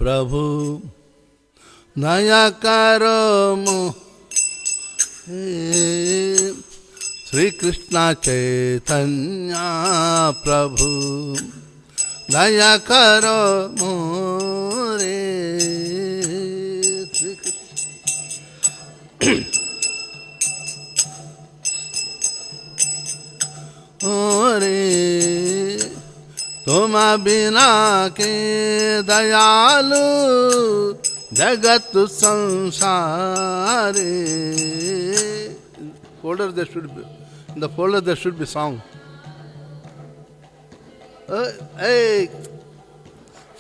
प्रभु दया करो श्री कृष्ण चैतन्य प्रभु दया करो मोरे श्री ओरे तुम बिना के दयालु जगत संसारे. Folder there should be, in the folder there should be song. Hey,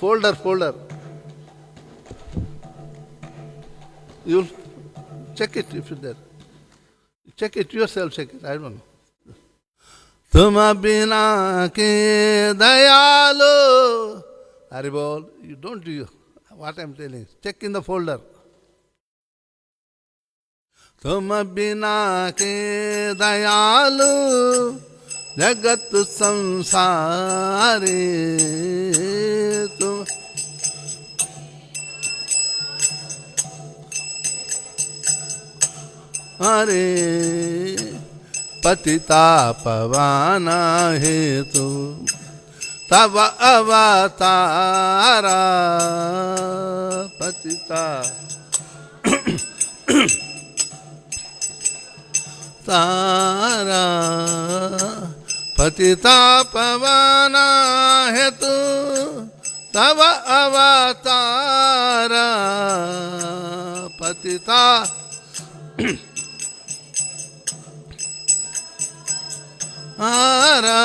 folder. You'll check it if you're there. Check it yourself, check it, I don't know. तुम बिना के दयालु. Haribol, you don't do what I'm telling. Check in the folder. तुम बिना के दयालु जगत संसारे. तुम अरे पतिता पवाना हेतु तब अवतारा. पतिता तारा पतिता पवाना हेतु तब अवतारा. पतिता आरा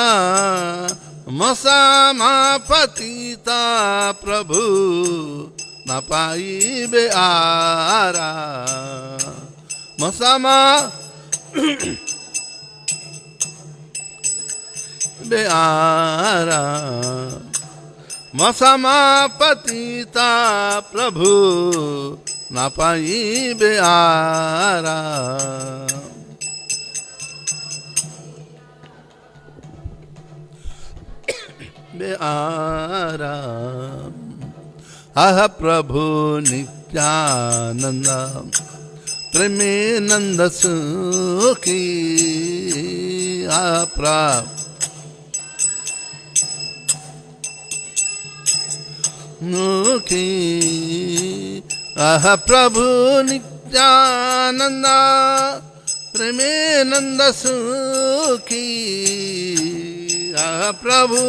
मसामा पतिता प्रभु न पाइबे आरा. मसामा बे आरा. मसामा पतिता प्रभु न पाइबे आरा. बे आरा. अह प्रभु नित्यानंद प्रेमे नंद सुखी. प्रा मुखी. अह प्रभु नित्यानंद प्रेमे नंद सुखी. अह प्रभु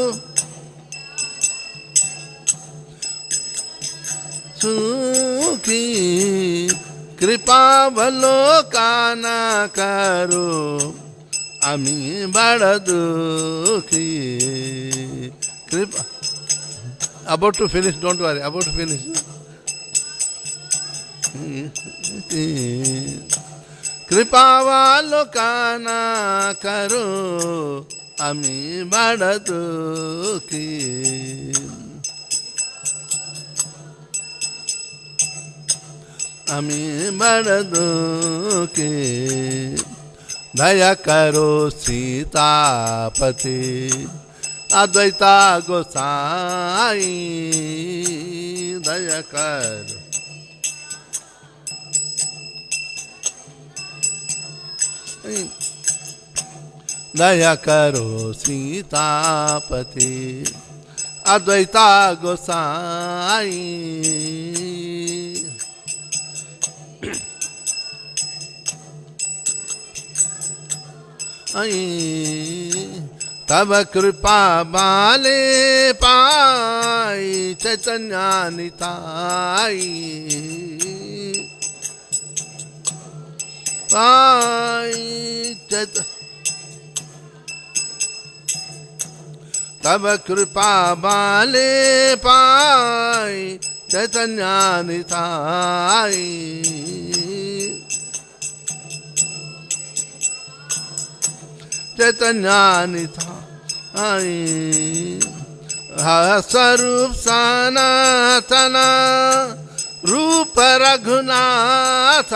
सुखी. कृपावलोकन करो আমি বড় দুঃখী. कृपा about to finish, don't worry, about to finish. कृपावलोकन करो আমি বড় দুঃখী. আমি বড় দুঃখী. दया करो सीतापति अद्वैता गोसाई. दया करो दया करो सीतापति अद्वैता गोसाई. तब कृपा बाले पाई चैतन्य निताई. पाई तब कृपा बाले पाई चैतन्य निताई. चैतन्य निताई. स्वरूप सनातन रूप रघुनाथ.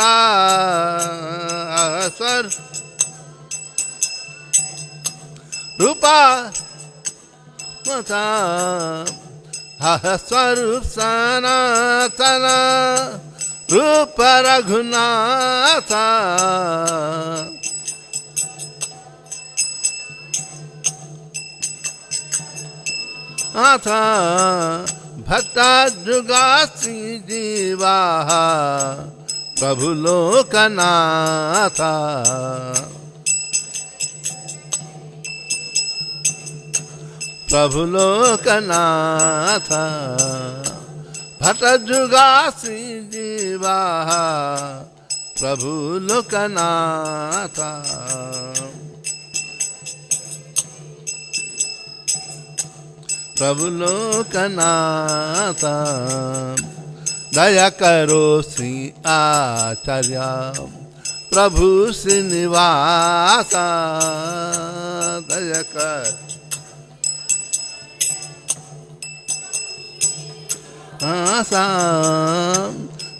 रूपा हह स्वरूप सनातन रूप रघुनाथ अथ भट्टा जुगासी जीवा प्रभु लोकनाथ प्रभु लोकनाथ भट्ट जुगासी जीवा प्रभु लोकनाथ प्रभु लोकनाथ दया करो श्री आचार्य प्रभु श्रीनिवास दया कर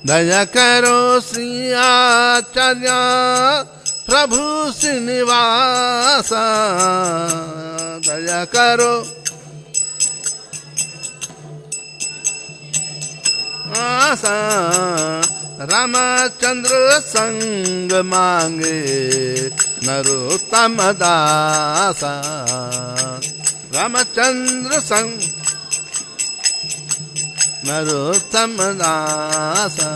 दया करो श्री आचार्य प्रभु श्रीनिवास दया करो आसा रामचंद्र संग मांगे नरोत्तम दासा रामचंद्र संग नरोत्तम दासा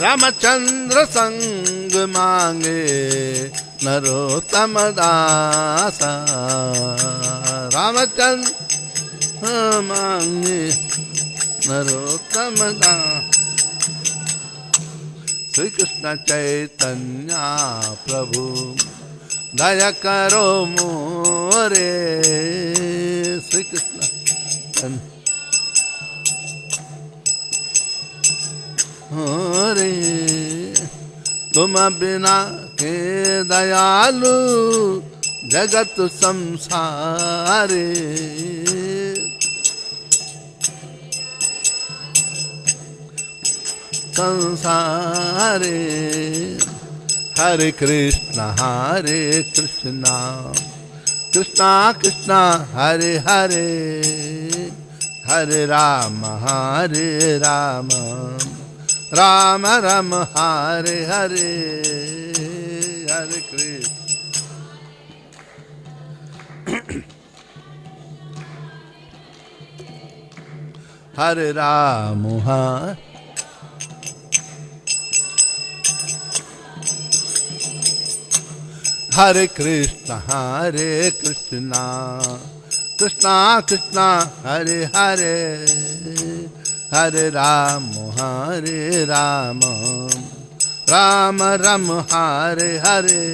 रामचंद्र संग मांगे नरोत्तम दासा रामचंद्र मांगे नरोत्तम दास श्री कृष्ण चैतन्य प्रभु दया करो मोरे श्री कृष्ण मोरे तुम बिना के दयालु जगत संसारे संसारे हरे कृष्णा कृष्णा कृष्णा हरे हरे हरे राम राम राम हरे हरे हरे कृष्ण हरे राम हरे कृष्णा कृष्णा कृष्णा हरे हरे हरे राम राम राम हरे हरे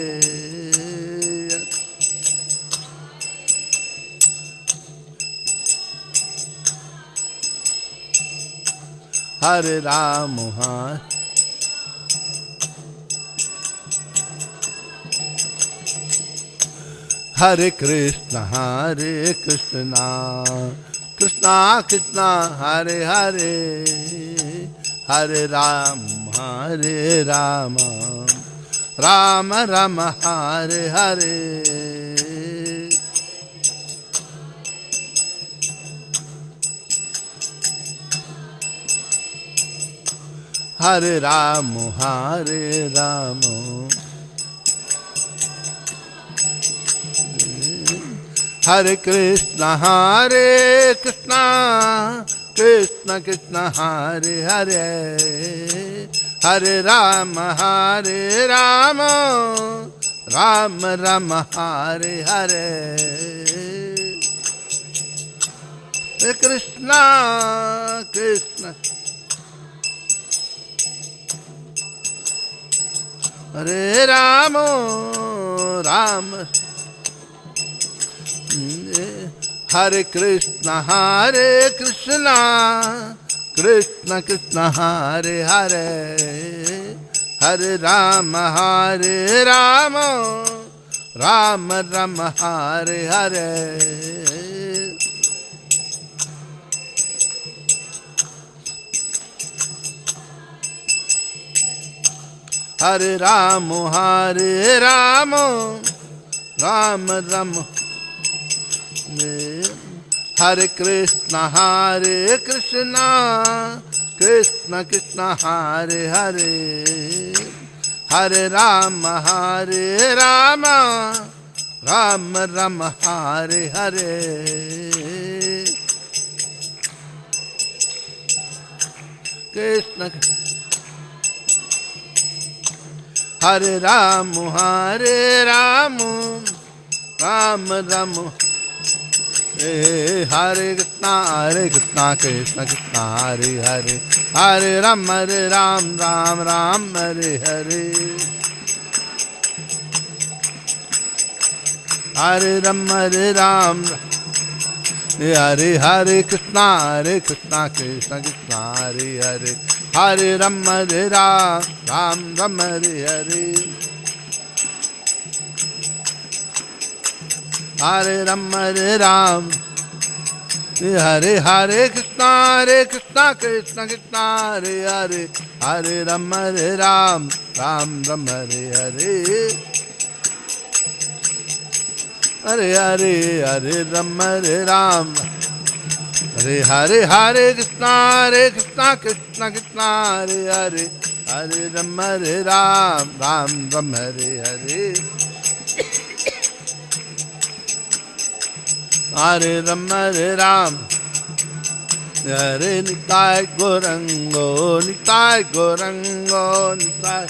हरे राम हरे कृष्णा कृष्णा कृष्णा हरे हरे हरे राम राम राम हरे हरे हरे राम हरे कृष्णा कृष्णा कृष्णा हरे हरे हरे राम राम राम हरे हरे कृष्णा कृष्ण हरे राम हरे Krishna Krishna Krishna Hare Hare Hare Ram Ram Ram Hare Hare Hare Ram Ram Ram Hare Krishna, Krishna Krishna, Hare Hare, Hare Rama, Rama Rama, Hare Hare. Krishna Hare Rama, Rama Rama. Hare Krishna, Krishna Krishna, Hare Hare, Hare Rama, Ram Hare Hare. Hare Rama, Ram, Hare Hare Krishna, Krishna Krishna, Hare Hare, Hare Rama, Ram Hare Hare. Hare Rama, Ram, Hare Hare Krishna, Krishna Krishna, Hare Hare, Hare Rama, Ram Hare Hare. Hare Hare, Hare Rama, Ram, Hare Hare, Hare Krishna Krishna, Hare Hare, Hare Rama, Ram Hare Hare. Hare Rama, Ram, Hare Nitai Gorango, Nitai Gorango, Nitai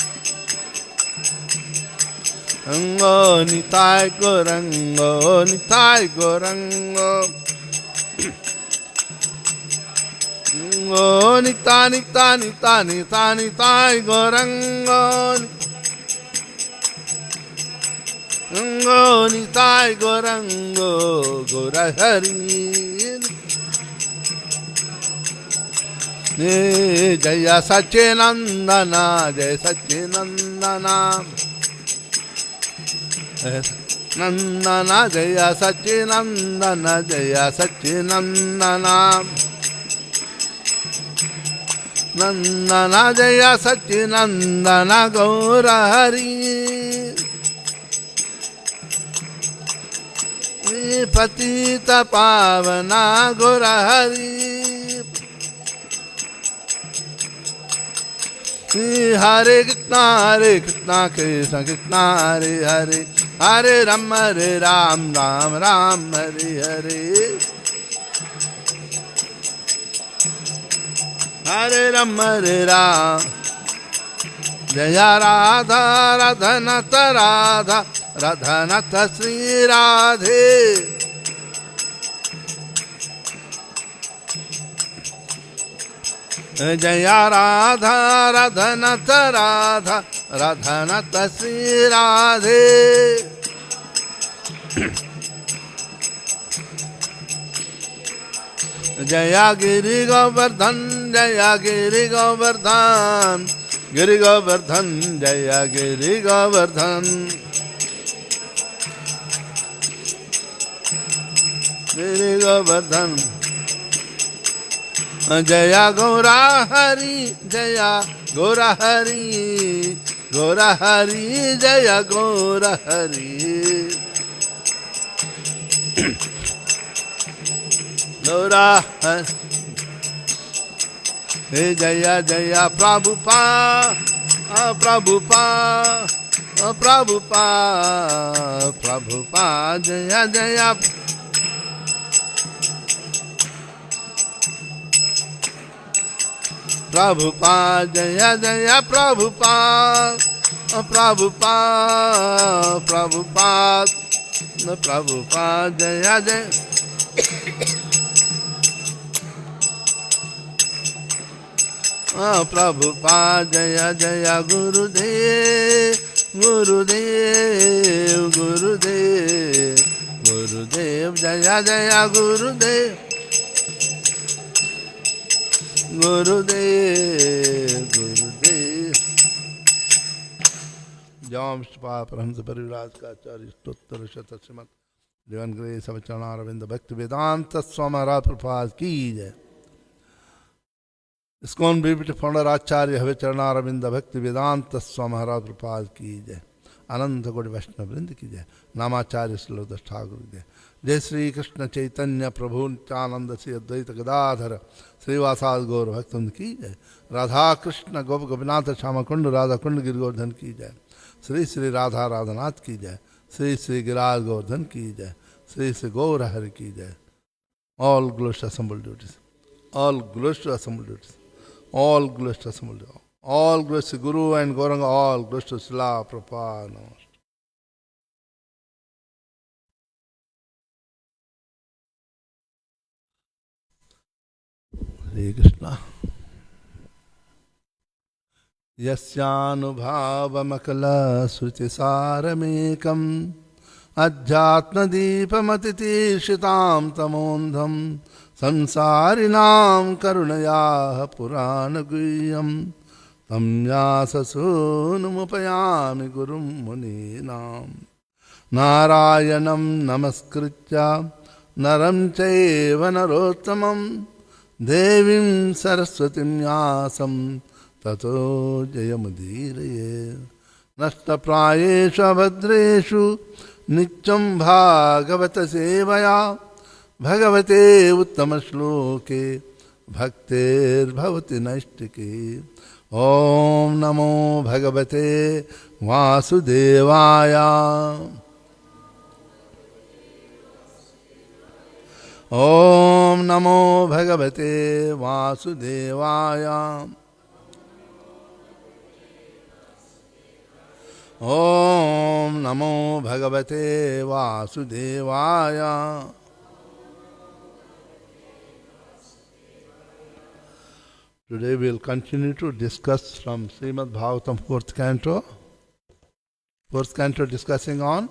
Nitai Gorango, Nitai Gorango, Nitai Gorango, Nitai Gorango, Gorahari. Jaya Satchinandana, Jaya Satchinandana, Nandana, Jaya Satchinandana, Jaya Satchinandana, Nandana, Jaya Satchinandana, Gaurahari. Patita Pavana Gaurahari. Hare Krishna, Krishna Krishna, Hare Hare, Hare Rama, Ram Hare Hare. Hare Rama, Ram, Jaya Radha, Radhanata Radha, Radhanata Sri Radhe. Jaya Radha, Radhanata Radha, Radhanata Sri Radhe. Jaya Giri Govardhan, Jaya Giri Govardhan, Giri Govardhan, Jaya Giri Govardhan, Giri Govardhan. Jaya Gaura Hari, Jaya Gaura Hari, Gaura Hari, Jaya Gaura Hari. Gaura Hari. Hey Jaya Jaya Prabhupada, Prabhupada, Prabhupada, Prabhupada, Jaya Jaya. Prabhupada, Jaya Jaya Prabhupada, Prabhupada, Prabhupada, Prabhupada, Jaya Jaya. Prabhupada, Jaya Jaya Gurudev, Gurudev, Gurudev, Gurudev, Jaya Jaya Gurudev. Gurudev, Gurudev. Jam Shpa Paramsa Parivraj Kacharya Stottar Shata Srimad Devan Grace Avacharana Ravinda Bhakti Vedanta Swami Maharaj Prabhupada Ki Jai. Iskon Bibli Founder Acharya Avacharana Ravinda Bhakti Vedanta Swami Maharaj Prabhupada Ki Jai. Ananta Godi Vaishnava Vrinda Ki Jai. Namacharya Srilodas Thakur Ki Jai. Jai Sri Krishna Chaitanya Prabhu Nityananda Sri Advaita Gadadhara Srivasad Gaur Bhaktan ki jai. Radha Krishna Gop Gopinath Shama Kundu Radha Kundu Giri Govardhan ki jai. Sri Sri Radha Radhanath ki jai. Sri Sri Giraj Govardhan ki jai. Sri Sri Gaura Hari ki jai. All glories to assembled duties. All glories to assembled duties. All glories to assembled duties. All glories to Guru and Gauranga. All glories to Srila Prabhupada. Namaste. Hare Krishna. Yasyanubhavamakala srutisaramekam Adhyatmadipamatitishitam tamondham Samsarinam karunaya puranaguyam Tam yasasunumupayami gurum muninam Narayanam namaskritya naram chaiva narottamam Devim Saraswatim Yasam Tato Jayamudiraye Nasta Prayeshu Abhadreshu Nityam Bhagavata Sevaya Bhagavate Uttama-shloke Bhaktir Bhavati Naistike Om Namo Bhagavate Vasudevaya Om Namo Bhagavate Vasudevaya Om Namo Bhagavate Vasudevaya. Today we will continue to discuss from Srimad Bhagavatam 4th canto. 4th canto discussing on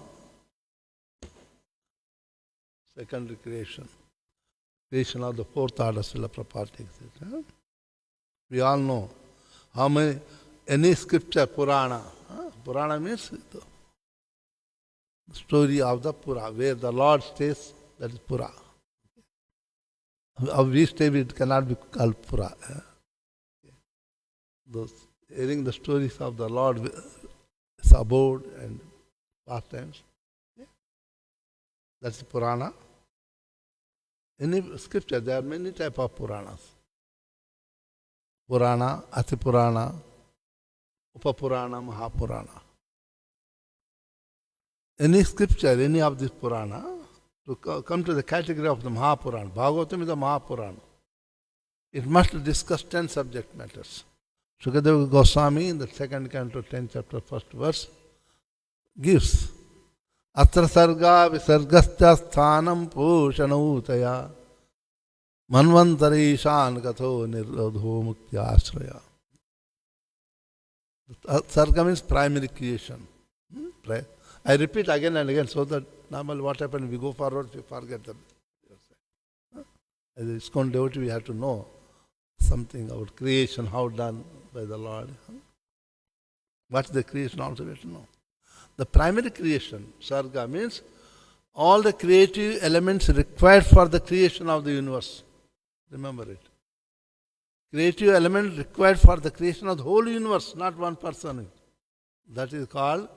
secondary creation. Creation of the fourth order Srila Prabhupada takes it. We all know how many, any scripture, Purana. Purana means the story of the Pura, where the Lord stays, that is Pura. We stay, it cannot be called Pura. Those hearing the stories of the Lord, his abode and pastimes. That's Purana. In scripture, there are many types of Puranas. Purana, Ati Purana, Upapurana, Mahapurana. Any scripture, any of this Purana, to come to the category of the Mahapurana, Bhagavatam is a Mahapurana. It must discuss 10 subject matters. Sukadeva Goswami in the 2nd canto, 10th chapter, 1st verse, gives Atra sarga visargascha sthanam pushanutaya manvantari shan katho nirodho muktya. Sarga means primary creation. I repeat again and again so that normally what happens, we go forward, we forget them. As a ISKCON devotee, we have to know something about creation, how done by the Lord. What's the creation also we have to know. The primary creation, Sarga, means all the creative elements required for the creation of the universe. Remember it. Creative element required for the creation of the whole universe, not one person. That is called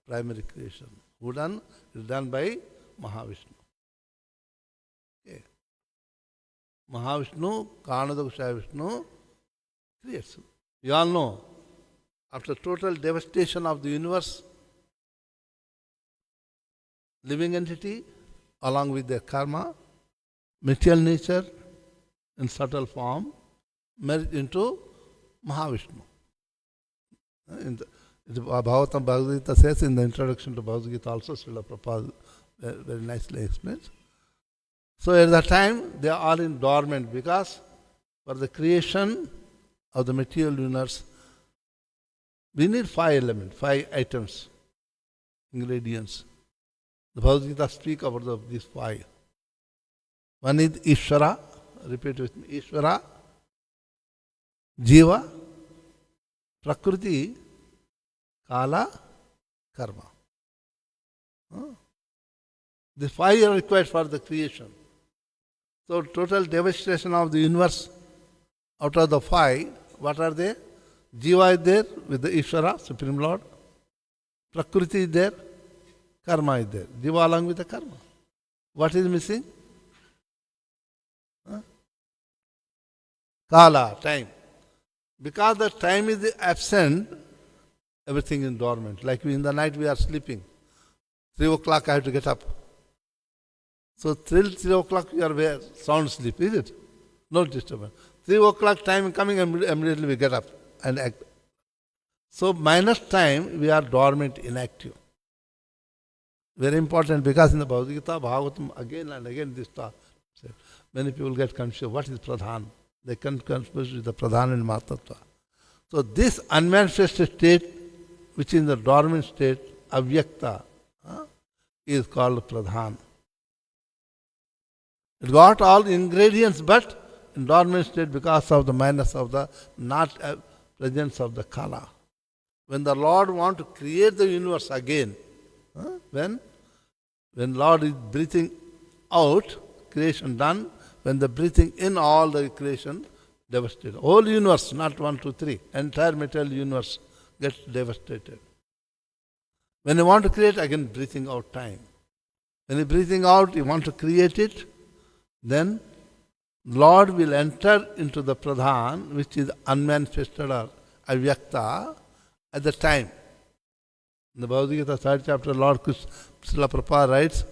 primary creation. Who done? It is done by Mahavishnu. Okay. Mahavishnu, Kanadakusha Vishnu creates. You all know, after total devastation of the universe, living entity, along with their karma, material nature in subtle form, merged into Mahavishnu. In the Bhagavatam Bhagavad Gita says in the introduction to Bhagavad Gita also, Srila Prabhupada very nicely explains. So at that time, they are all in dormant because for the creation of the material universe, we need 5 elements, 5 items, ingredients. The Bhagavad Gita speaks about these 5. One is Ishvara, repeat with me, Ishvara, Jiva, Prakriti, Kala, Karma. These 5 are required for the creation. So total devastation of the universe, out of the 5, what are they? Jiva is there with the Ishvara, Supreme Lord. Prakriti is there. Karma is there. Jiva along with the karma. What is missing? Huh? Kala, time. Because the time is absent, everything is dormant. Like in the night we are sleeping. 3 o'clock I have to get up. So till 3 o'clock you are there, sound sleep, is it? No disturbance. 3 o'clock time coming, immediately we get up and act. So minus time, we are dormant, inactive. Very important, because in the Bhagavatam, again and again this talk. Many people get confused. What is Pradhan? They can confuse with the Pradhan and Mahatattva. So this unmanifested state, which is in the dormant state, avyakta, is called Pradhan. It got all ingredients, but in dormant state because of the minus of the not presence of the Kala. When the Lord wants to create the universe again, when Lord is breathing out, creation done, when the breathing in, all the creation devastated. Whole universe, not 1, 2, 3, entire material universe gets devastated. When you want to create, again breathing out time. When you breathing out, you want to create it, then Lord will enter into the Pradhan, which is unmanifested or avyakta, at the time. In the Bhagavad Gita, 3rd chapter, Lord Srila Prabhupada writes,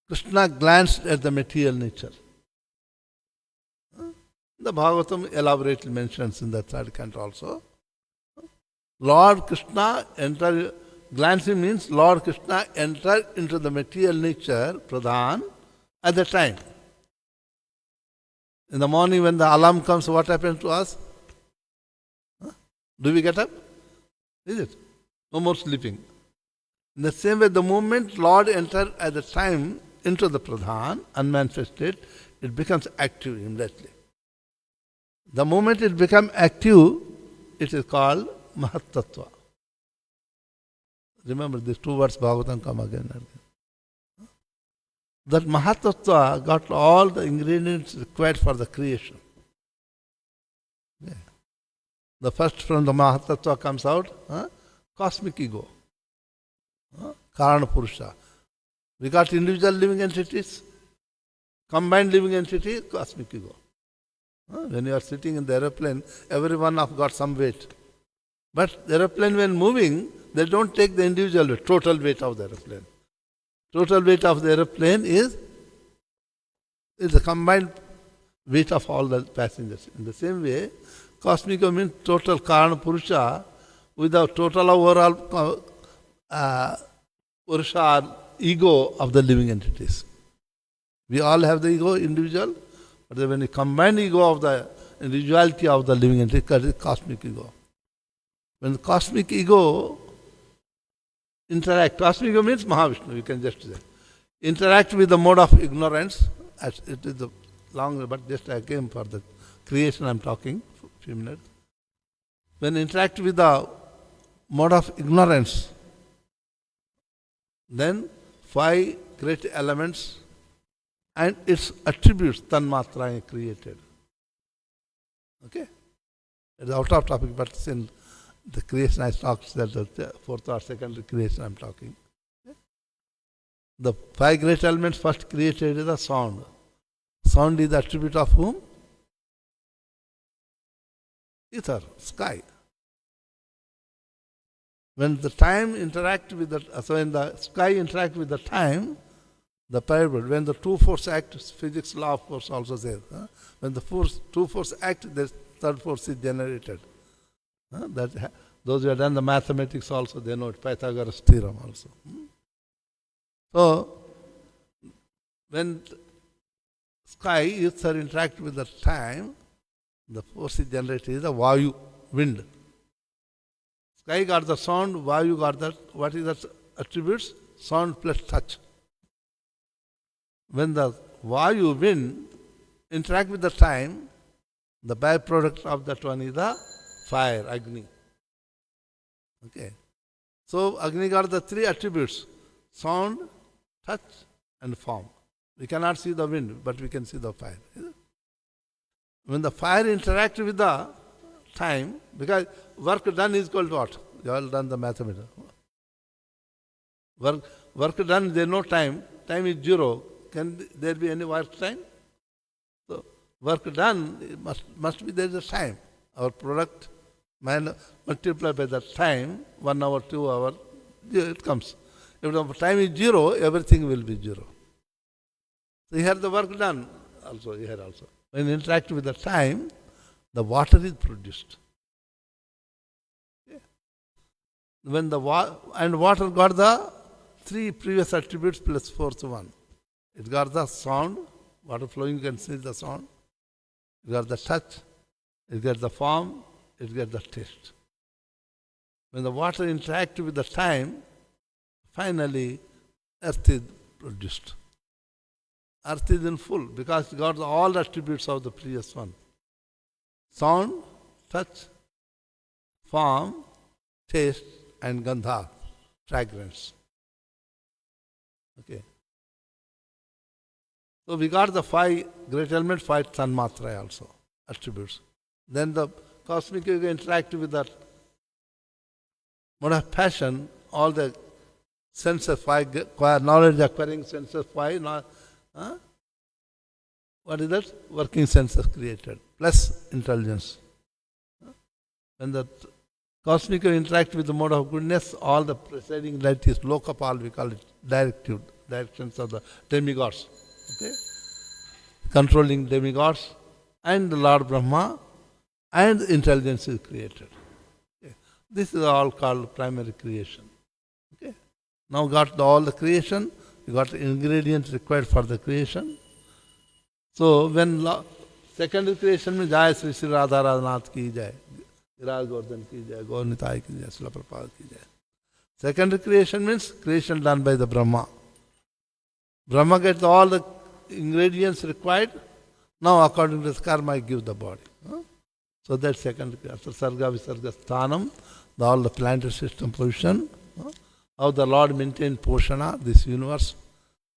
Krishna glanced at the material nature. The Bhagavatam elaborately mentions in the 3rd canto also. Lord Krishna glancing means Lord Krishna entered into the material nature, Pradhan, at the time. In the morning when the alarm comes, what happens to us? Do we get up? Is it? No more sleeping. In the same way, the moment Lord enters at the time into the Pradhan, unmanifested, it becomes active immediately. The moment it becomes active, it is called Mahatattva. Remember, these 2 words Bhagavatam come again and again. That Mahatattva got all the ingredients required for the creation. Yeah. The first from the Mahatattva comes out, cosmic ego, Karana Purusha. We got individual living entities, combined living entity, cosmic ego. When you are sitting in the aeroplane, everyone have got some weight. But the aeroplane when moving, they don't take the individual weight, total weight of the aeroplane. Total weight of the aeroplane is the combined weight of all the passengers. In the same way, cosmic ego means total Karana Purusha, with the total overall Purusha or ego of the living entities. We all have the ego, individual, but when you combine ego of the individuality of the living entity, it is cosmic ego. When the cosmic ego interact, cosmic ego means Mahavishnu, you can just say. Interact with the mode of ignorance, as it is long, but just I came for the creation I am talking for a few minutes. When interact with the mode of ignorance, then 5 great elements and its attributes, tanmatra, created. Okay? It's out of topic, but in the creation I talked, that the 4th or secondary creation I am talking. Okay? The 5 great elements first created is the sound. Sound is the attribute of whom? Ether, sky. When the time interact with the, so when the sky interact with the time, the parable, when the 2 force act, physics law of force also says, when the 2 force act, the 3rd force is generated. That those who have done the mathematics also, they know it, Pythagoras theorem also. So, when sky, ether interact with the time, the force is generated is the Vayu, wind. Sky got the sound, Vayu got that, what is the attributes? Sound plus touch. When the Vayu, wind, interact with the time, the byproduct of that one is the fire, Agni. Okay. So, Agni got the 3 attributes, sound, touch and form. We cannot see the wind, but we can see the fire. When the fire interacts with the time, because work done is called what? You all done the mathematics. Work done, there is no time. time is zero, can there be any work time? So work done must be there is a time. Our product multiplied by that time, 1 hour, 2 hours, it comes. If the time is zero, everything will be zero. So here the work done also, here also. When you interact with the time, the water is produced. When the water got the 3 previous attributes plus 4th one. It got the sound, water flowing, you can see the sound. It got the touch, it got the form, it got the taste. When the water interacts with the time, finally earth is produced. Earth is in full because it got all the attributes of the previous one. Sound, touch, form, taste, and gandha, fragrance. Okay. So we got the 5 great elements, 5 tanmatra also, attributes. Then the cosmic yoga interact with that mode of passion, all the senses, 5 knowledge acquiring senses, 5, what is that? Working senses created, plus intelligence. When the cosmic yoga interact with the mode of goodness, all the presiding light is lokapal, we call it directions of the demigods. Okay? Controlling demigods and the Lord Brahma and intelligence is created. Okay? This is all called primary creation. Okay? Now got all the creation, you got the ingredients required for the creation. So when secondary creation means Jai Sri Sri Radha Radhanath ki jai, Viraj Gordhan ki jai, Gaur Nitai ki jai, Srila Prabhupada ki jai. Secondary creation means creation done by the Brahma. Brahma gets all the ingredients required. Now according to this karma, I give the body. So that's second. After Sarga Visarga Sthanam, all the planetary system position, how the Lord maintained Poshana, this universe,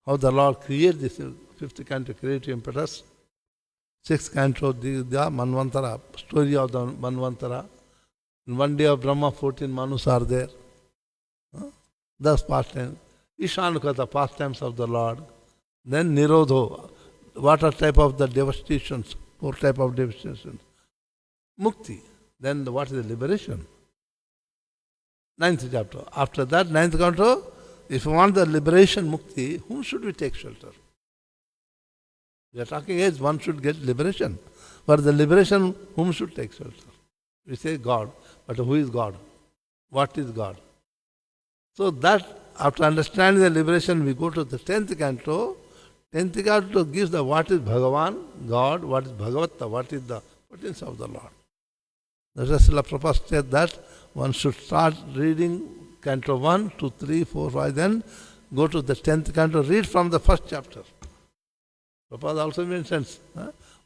how the Lord created this 5th canto, creative impetus, 6th canto, the Manvantara, story of the Manvantara. In one day of Brahma, 14 Manus are there. Thus pastime. Ishanukata, pastimes of the Lord. Then Nirodho, what are type of the devastations? 4 type of devastations. Mukti. Then what is the liberation? 9th chapter. After that, 9th canto, if you want the liberation mukti, whom should we take shelter? We are talking as one should get liberation. For the liberation, whom should take shelter? We say God. But who is God? What is God? So that, after understanding the liberation, we go to the 10th canto. 10th canto gives the what is Bhagavan, God, what is Bhagavata, what is the potency of the Lord. That is Srila Prabhupada said that one should start reading canto 1, 2, 3, 4, 5, then go to the 10th canto, read from the first chapter. Prabhupada also mentions,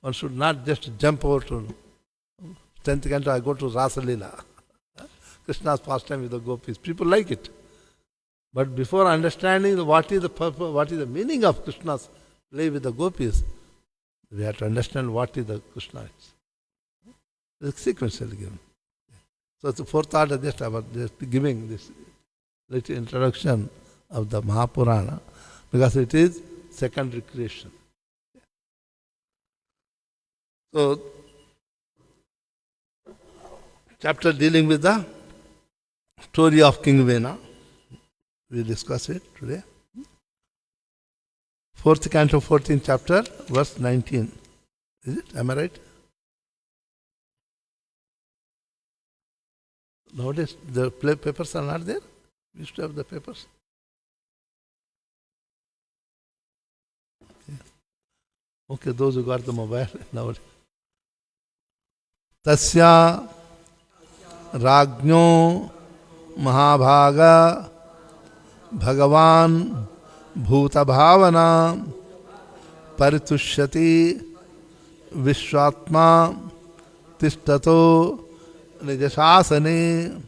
one should not just jump over to 10th canto, I go to Rasa Leela. Krishna's pastime with the gopis. People like it. But before understanding what is the purpose, what is the meaning of Krishna's play with the gopis, we have to understand what is the Krishna. It's sequentially given. So it's the 4th order, just giving this little introduction of the Mahapurana, because it is secondary creation. So, chapter dealing with the story of King Vena. We discuss it today. 4th canto, 14th chapter, verse 19. Is it? Am I right? Nowadays, the papers are not there. We used to have the papers. Okay, those who got the mobile nowadays. Tasya Rajño Mahabhaga Bhagavan Bhuta Bhavana Paritushyati Vishwatma Tishtato Nijasasane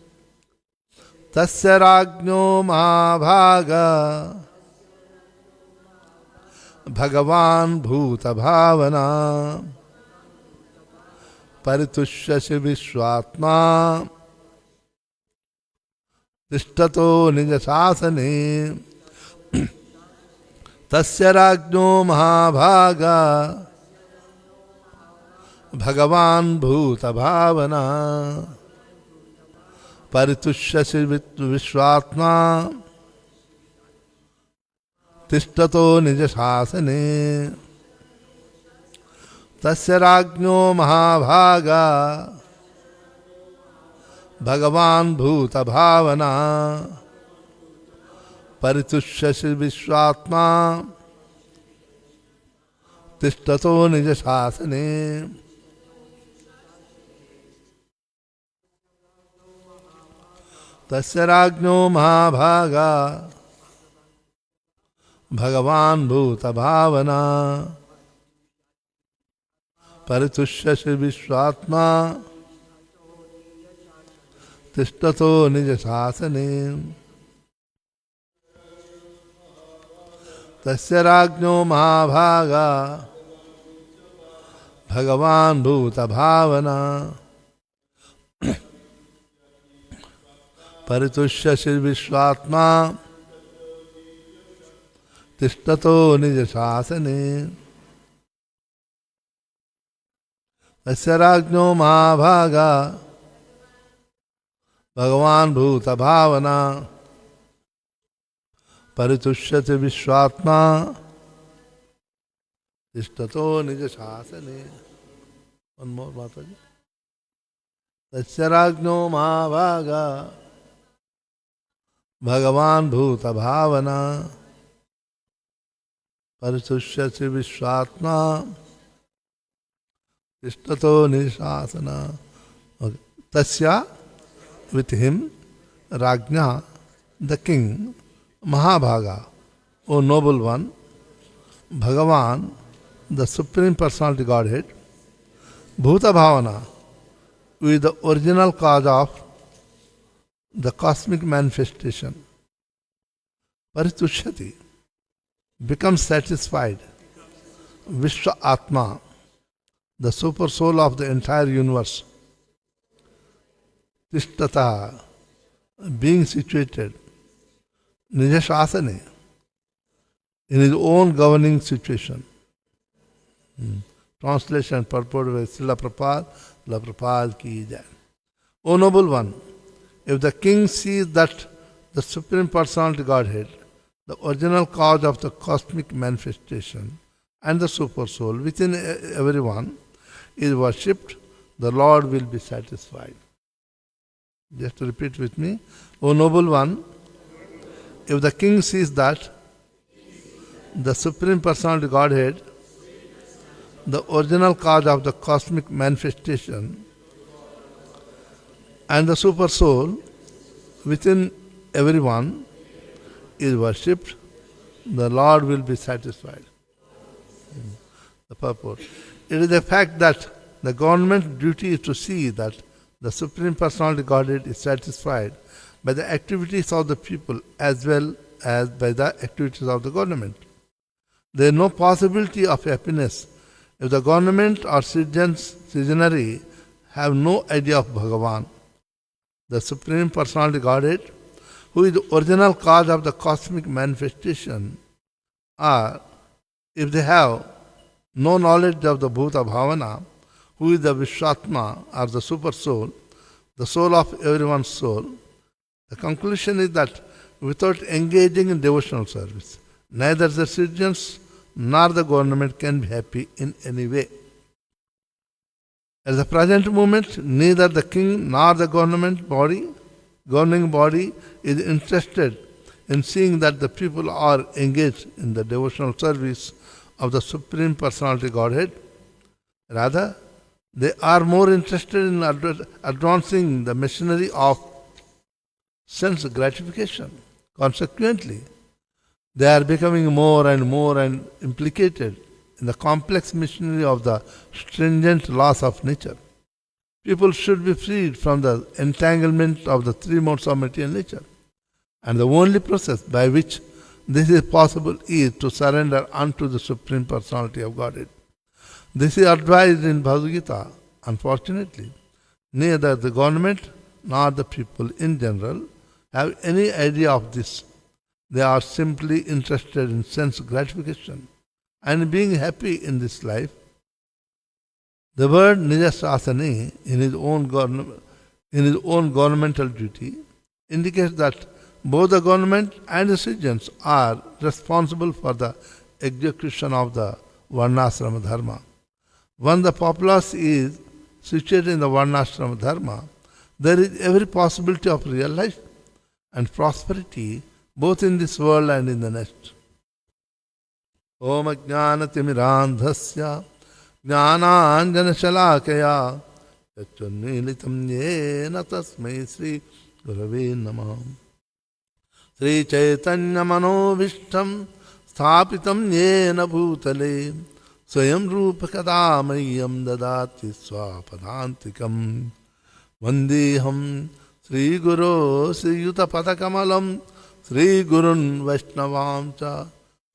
Tasya Rajño Mahabhaga Bhagavan Bhuta Bhavana Paritushyasi Vishwatma Tishtato Nijasasane Tasya Rajno Mahabhaga Bhagavan Bhuta Bhavana Paritushya Vishwatma Tishtato Nija Shasane Tasya Rajno Mahabhaga Bhagavan Bhuta Bhavana Paritushya Vishwatma Tishtato Nija Shasane Tasya Rajno Mahabhaga Bhagavan Bhuta Bhavana Paritushya Vishwatma Tishtato Nija Shasane Tasya Rajno Mahabhaga Bhagavan Bhuta Bhavana Paritushya Vishwatma Tishtato Nija Shasane Tasya Rajno Mahabhaga Bhagavan Bhuta Bhavana Paritushya Vishwatma Tishtato Nija Shasane. One more, Mataji. Tasya Rajno Mahabhaga Bhagavan Bhuta Bhavana Paritushya Vishwatma Tishtato Nishasana. Okay. Tasya, with him, Rajna, the king, Mahabhaga, O noble one, Bhagavan, the Supreme Personality Godhead, Bhuta Bhavana, with the original cause of the cosmic manifestation, Paritushyati, becomes satisfied, Vishwa Atma, the super soul of the entire universe, Tishtata, being situated, Nija Shasane, in his own governing situation. Translation purport by Srila Prabhupada ki jai. O noble one, if the king sees that the Supreme Personality Godhead, the original cause of the cosmic manifestation and the super soul within everyone is worshipped, the Lord will be satisfied. Just to repeat with me. O noble one, if the king sees that the Supreme Personality Godhead, the original cause of the cosmic manifestation and the super soul within everyone is worshipped, the Lord will be satisfied. The purport. It is the fact that the government's duty is to see that the Supreme Personality Godhead is satisfied by the activities of the people as well as by the activities of the government. There is no possibility of happiness if the government or citizenry have no idea of Bhagavan, the Supreme Personality Godhead, who is the original cause of the cosmic manifestation, or if they have no knowledge of the Bhuta Bhavana, who is the Vishwatma or the Super Soul, the soul of everyone's soul. The conclusion is that without engaging in devotional service, neither the citizens nor the government can be happy in any way. At the present moment, neither the king nor the governing body is interested in seeing that the people are engaged in the devotional service of the Supreme Personality Godhead. Rather, they are more interested in advancing the machinery of sense gratification. Consequently, they are becoming more and more implicated in the complex machinery of the stringent laws of nature. People should be freed from the entanglement of the three modes of material nature. And the only process by which this is possible is to surrender unto the Supreme Personality of Godhead. This is advised in Bhagavad Gita. Unfortunately, neither the government nor the people in general have any idea of this. They are simply interested in sense gratification and being happy in this life. The word Nijasasani in his own governmental duty indicates that both the government and the citizens are responsible for the execution of the Varnashrama Dharma. When the populace is situated in the Varnashrama Dharma, there is every possibility of real life and prosperity both in this world and in the next. Om Jnana Timirandhasya Jnananjana Shalakaya Chachunilitam Yena Tasmai Sri Gurave Namah Sri Chaitanya Manovishtam Sthapitam Yena Bhutale Swayam Rupa Kadamayam Dadati Swapadantikam Vandeham Sri Guru Sri Yuta Padakamalam Sri Gurun Vaishnavam Cha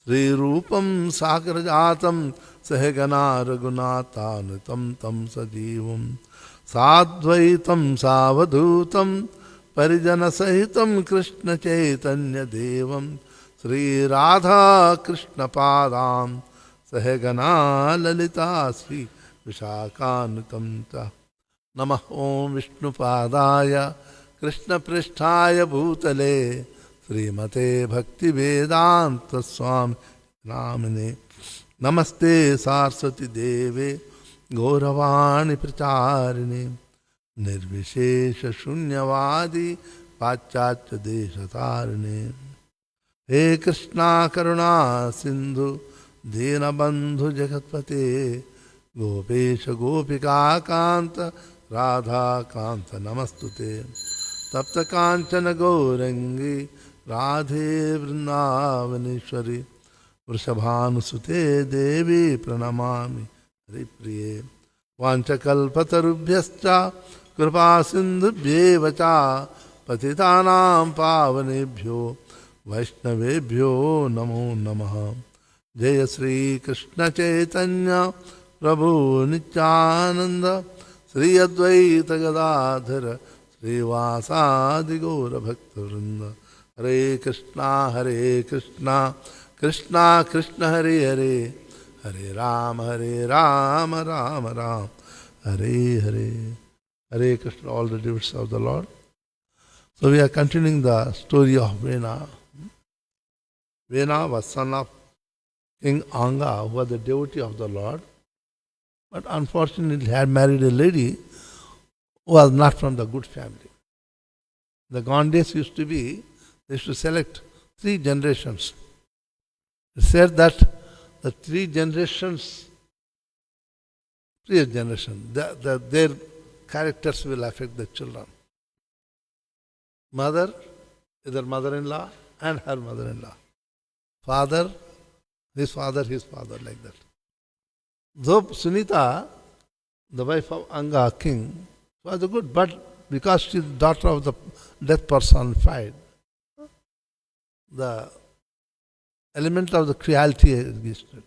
Sri Rupam Sakrajatam Sahagana Raghunatanitam Tam Sajivam Sadvaitam Savadhutam Parijana Sahitam Krishna Chaitanya Devam Sri Radha Krishna Padam Sahagana Lalita Sri Vishakanitam Ta Namah Om Vishnu Padaya Krishna Pristhaya Bhutale Srimate Bhakti Vedanta Swami Namine Namaste Saraswati Deve Gauravani Pracharine Nirvishesha Shunyavadi Pachacha Deshatarine He Krishna Karuna Sindhu Dina Bandhu Jagatpate Gopesha Gopika Kanta Radha Kanta Namastute Tapta Kanchana Gaurangi Radhe Vrindavaneshwari Vrishabhanusute Devi Pranamami Haripriye Vanchakalpatarubhyascha Kripa Sindhubhyevacha Patitanam Pavanebhyo Vaishnavebhyo Namo Namaha Jaya Sri Krishna Chaitanya Prabhu Nityananda Sri Advaita Gadadhara Sri Vasadi Gaura Bhakta Vrinda Hare Krishna Krishna Krishna Hare Hare Hare Rama Rama Rama Hare Hare Hare Krishna, all the devotees of the Lord. So we are continuing the story of Vena. Vena was son of King Anga, who was the devotee of the Lord, but unfortunately had married a lady who was not from the good family. The Gondes used to be, they used to select 3 generations. It said that the 3 generations, previous generation, their characters will affect the children. Mother, either mother-in-law and her mother-in-law. Father, his father, like that. Though Sunita, the wife of Anga, king, was good, but because she is daughter of the death personified, the element of the cruelty existed.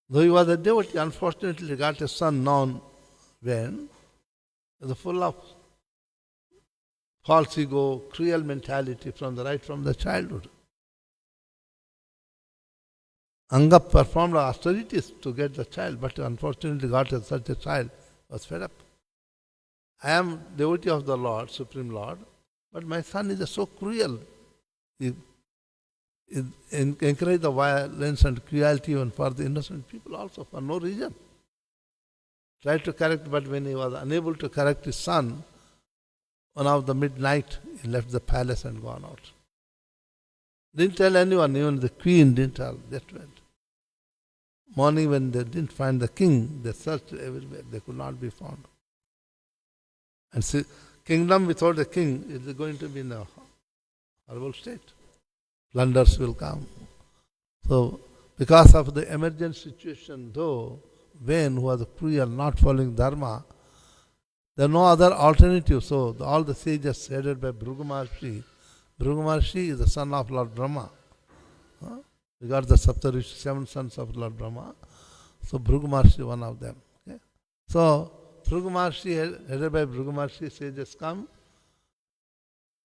Though he was a devotee, unfortunately he got a son known when he was full of false ego, cruel mentality from the childhood. Anga performed austerities to get the child, but unfortunately got such a child, was fed up. I am devotee of the Lord, Supreme Lord, but my son is so cruel. He encouraged the violence and cruelty even for the innocent people also, for no reason. Tried to correct, but when he was unable to correct his son, one of the midnight, he left the palace and gone out. Didn't tell anyone, even the queen didn't tell, just went. Morning when they didn't find the king, they searched everywhere, they could not be found. And see, kingdom without a king is going to be in a horrible state. Plunders will come. So, because of the emergent situation, though, when who was cruel, not following Dharma, there are no other alternative. So, all the sages headed by Bhrigu Maharshi is the son of Lord Brahma. We got the Saptarishi, 7 sons of Lord Brahma. So, Bhrigu Maharshi is one of them. Okay? So, Bhrigu Maharshi, headed by Bhrigu Maharshi, sages come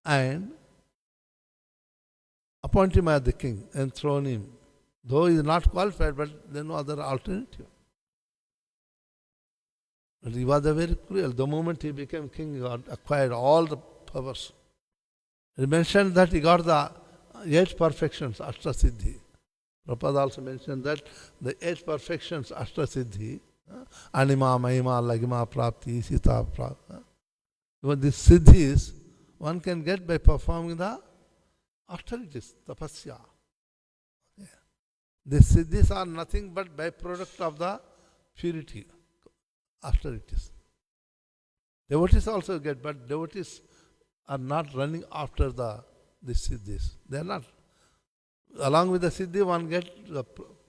and appoint him as the king, enthrone him. Though he is not qualified, but there is no other alternative. But he was a very cruel. The moment he became king, he got acquired all the powers. He mentioned that he got the 8 perfections, Ashtasiddhi. Prabhupada also mentioned that the 8 perfections, Ashtasiddhi, Anima, Mahima, Lagima, Prapti, Sita, Prapti. These siddhis one can get by performing the austerities, tapasya. Yeah. These siddhis are nothing but byproduct of the purity, austerities. Devotees also get, but devotees are not running after the siddhis. They are not. Along with the siddhi, one gets the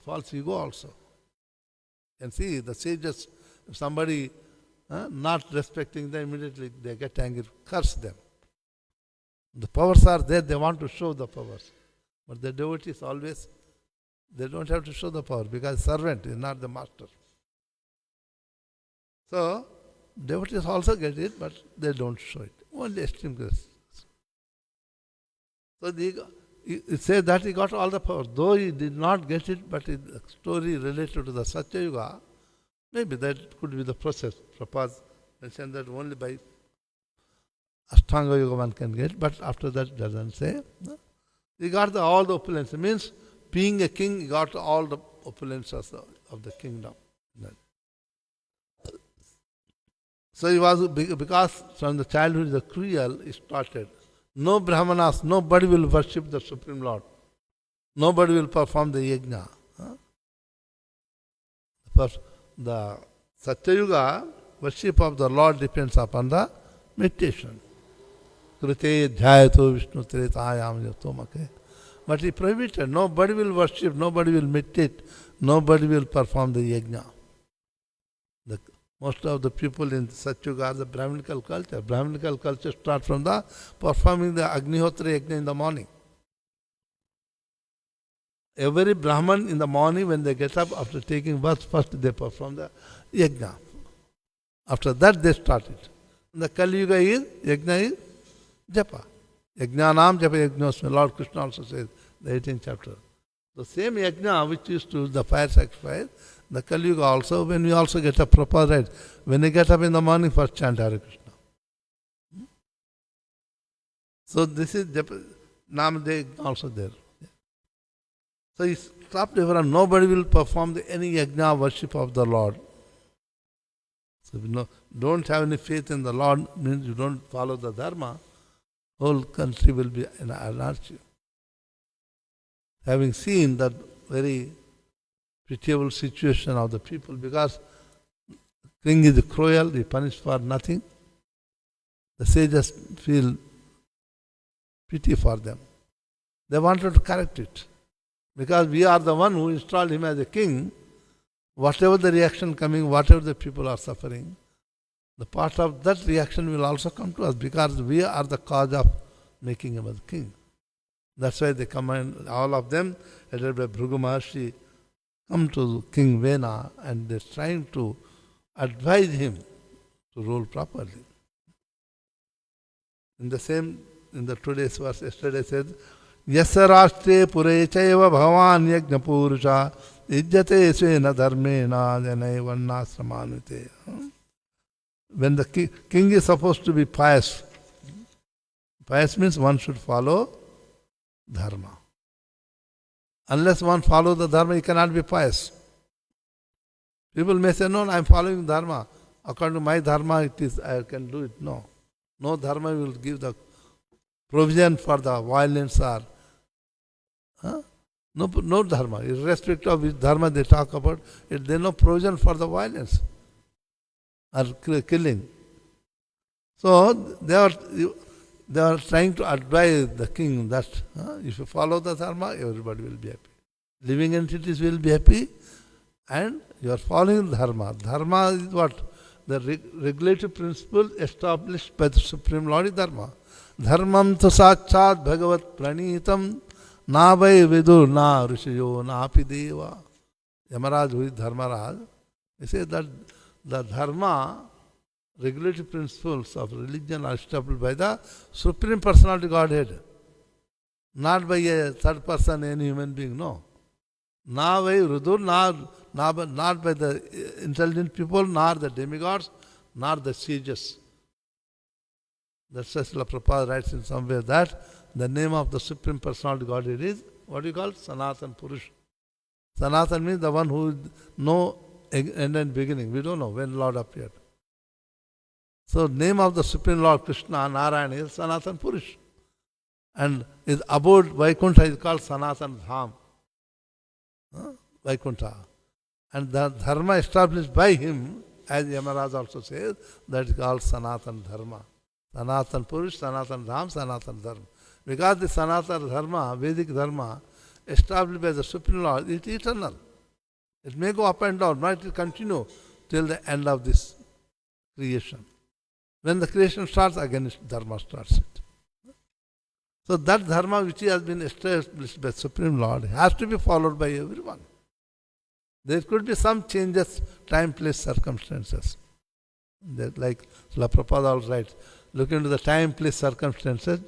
false ego also. You can see the sages, if somebody not respecting them, immediately they get angry, curse them. The powers are there, they want to show the powers. But the devotees always, they don't have to show the power because servant is not the master. So, devotees also get it, but they don't show it. Only extreme grace. So, it says that he got all the power. Though he did not get it, but the story related to the Satya Yuga, maybe that could be the process. Prabhupada mentioned that only by Ashtanga Yoga one can get, but after that doesn't say. He got all the opulence. It means being a king, he got all the opulences of the kingdom. So he was, because from the childhood the cruel, he started. No Brahmanas, nobody will worship the Supreme Lord. Nobody will perform the yajna. The Satya Yuga, worship of the Lord depends upon the meditation. Krite dhyayato Vishnu tretayam yatomake. But he prohibited, nobody will worship, nobody will meditate, nobody will perform the yajna. Most of the people in Satya Yuga are the Brahminical culture. Brahminical culture starts from the performing the Agnihotra yajna in the morning. Every Brahman in the morning when they get up after taking bath, first they perform the yajna. After that they start it. The Kali Yuga is, yajna is japa. Yajnanam japa yajnosmi. Lord Krishna also says, the 18th chapter. The same yajna which used to the fire sacrifice, the Kali Yuga also, when we also get up proper right, when we get up in the morning, first chant Hare Krishna. So this is Namadev also there. So he stopped everyone. Nobody will perform any yajna worship of the Lord. So if you don't have any faith in the Lord, means you don't follow the dharma, whole country will be in anarchy. Having seen that very pitiable situation of the people, because king is cruel, he punished for nothing. The sages feel pity for them. They wanted to correct it. Because we are the one who installed him as a king, whatever the reaction coming, whatever the people are suffering, the part of that reaction will also come to us because we are the cause of making him as king. That's why they command, all of them, headed by Bhrigu Maharshi, come to King Vena and they're trying to advise him to rule properly. In the today's verse, yesterday said, Yasya rashtre pure chaiva bhavan yajna purusha ijjate svena dharmena janai varnasramanvite. When the king is supposed to be pious, pious means one should follow dharma. Unless one follows the dharma, he cannot be pious. People may say, no, I am following dharma. According to my dharma, it is, I can do it. No. No dharma will give the provision for the violence or no dharma. Irrespective of which dharma they talk about, there is no provision for the violence or killing. So they are trying to advise the king that if you follow the dharma, everybody will be happy. Living entities will be happy and you are following dharma. Dharma is what? The regulative principle established by the Supreme Lord is dharma. Dharmam tu sachat bhagavat pranitam na vai vidur na rishiyo na api deva. Yamaraj, who is Dharmaraj, he says that the dharma, regulative principles of religion are established by the Supreme Personality Godhead. Not by a third person, any human being, no. Not by Rudur, not by the intelligent people, nor the demigods, nor the sages. That's why Srila Prabhupada writes in somewhere that the name of the Supreme Personality Godhead is, what do you call? Sanatan Purush. Sanatan means the one who no end and beginning. We don't know when Lord appeared. So name of the Supreme Lord Krishna, Narayana is Sanatan Purush. And his abode Vaikuntha is called Sanatan Dham. Vaikuntha. And the dharma established by him, as Yamaraj also says, that is called Sanatan Dharma. Sanatan Purush, Sanatan Dham, Sanatan Dharma. Because the Sanatan Dharma, Vedic Dharma, established by the Supreme Lord, it is eternal. It may go up and down, but it will continue till the end of this creation. When the creation starts, again Dharma starts it. So that Dharma which has been established by Supreme Lord has to be followed by everyone. There could be some changes, time, place, circumstances. That like Srila Prabhupada also writes, look into the time, place, circumstances.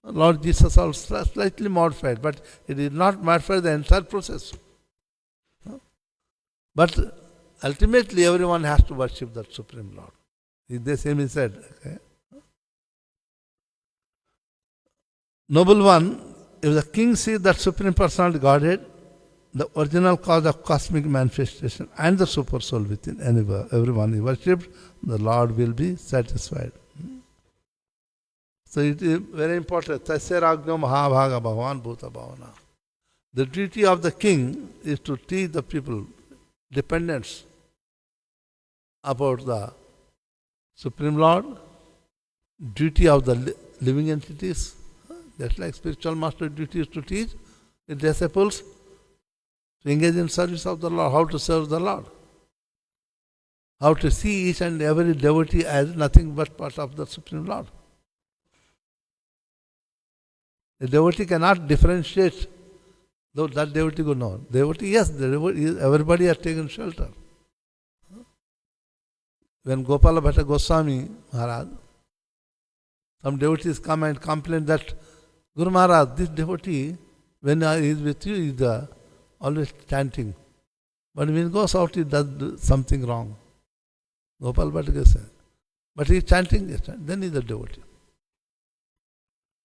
Lord Jesus also slightly modified, but it did not modify the entire process. But ultimately everyone has to worship that Supreme Lord. The same he said. Okay? Noble one, if the king sees that Supreme Personality Godhead, the original cause of cosmic manifestation and the super soul within everyone he worshipped, the Lord will be satisfied. So it is very important. Tasya Ragno Mahabhaga Bhagavan Bhuta Bhavana. The duty of the king is to teach the people, dependents, about the Supreme Lord, duty of the living entities. Just like spiritual master duty is to teach his disciples to engage in service of the Lord, how to serve the Lord, how to see each and every devotee as nothing but part of the Supreme Lord. The devotee cannot differentiate, though that devotee could know. Devotee, yes, the devotee, everybody has taken shelter. When Gopala Bhatta Goswami Maharaj, some devotees come and complain that Guru Maharaj, this devotee, when he is with you, he is always chanting. But when he goes out, he does something wrong. Gopal Bhatta Goswami. But he is chanting, then he is a devotee.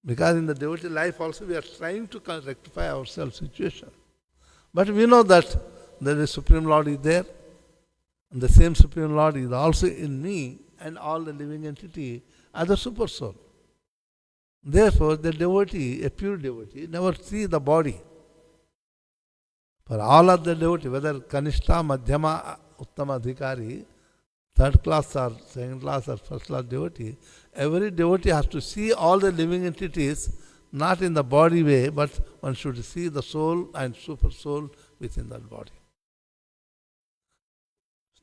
Because in the devotee life also we are trying to rectify ourselves situation. But we know that the Supreme Lord is there. And the same Supreme Lord is also in me and all the living entity as a super soul. Therefore, the devotee, a pure devotee, never sees the body. For all of the devotee, whether Kanishta, Madhyama, Uttama Adhikari, third class or second class or first class devotee, every devotee has to see all the living entities not in the body way, but one should see the soul and super soul within that body.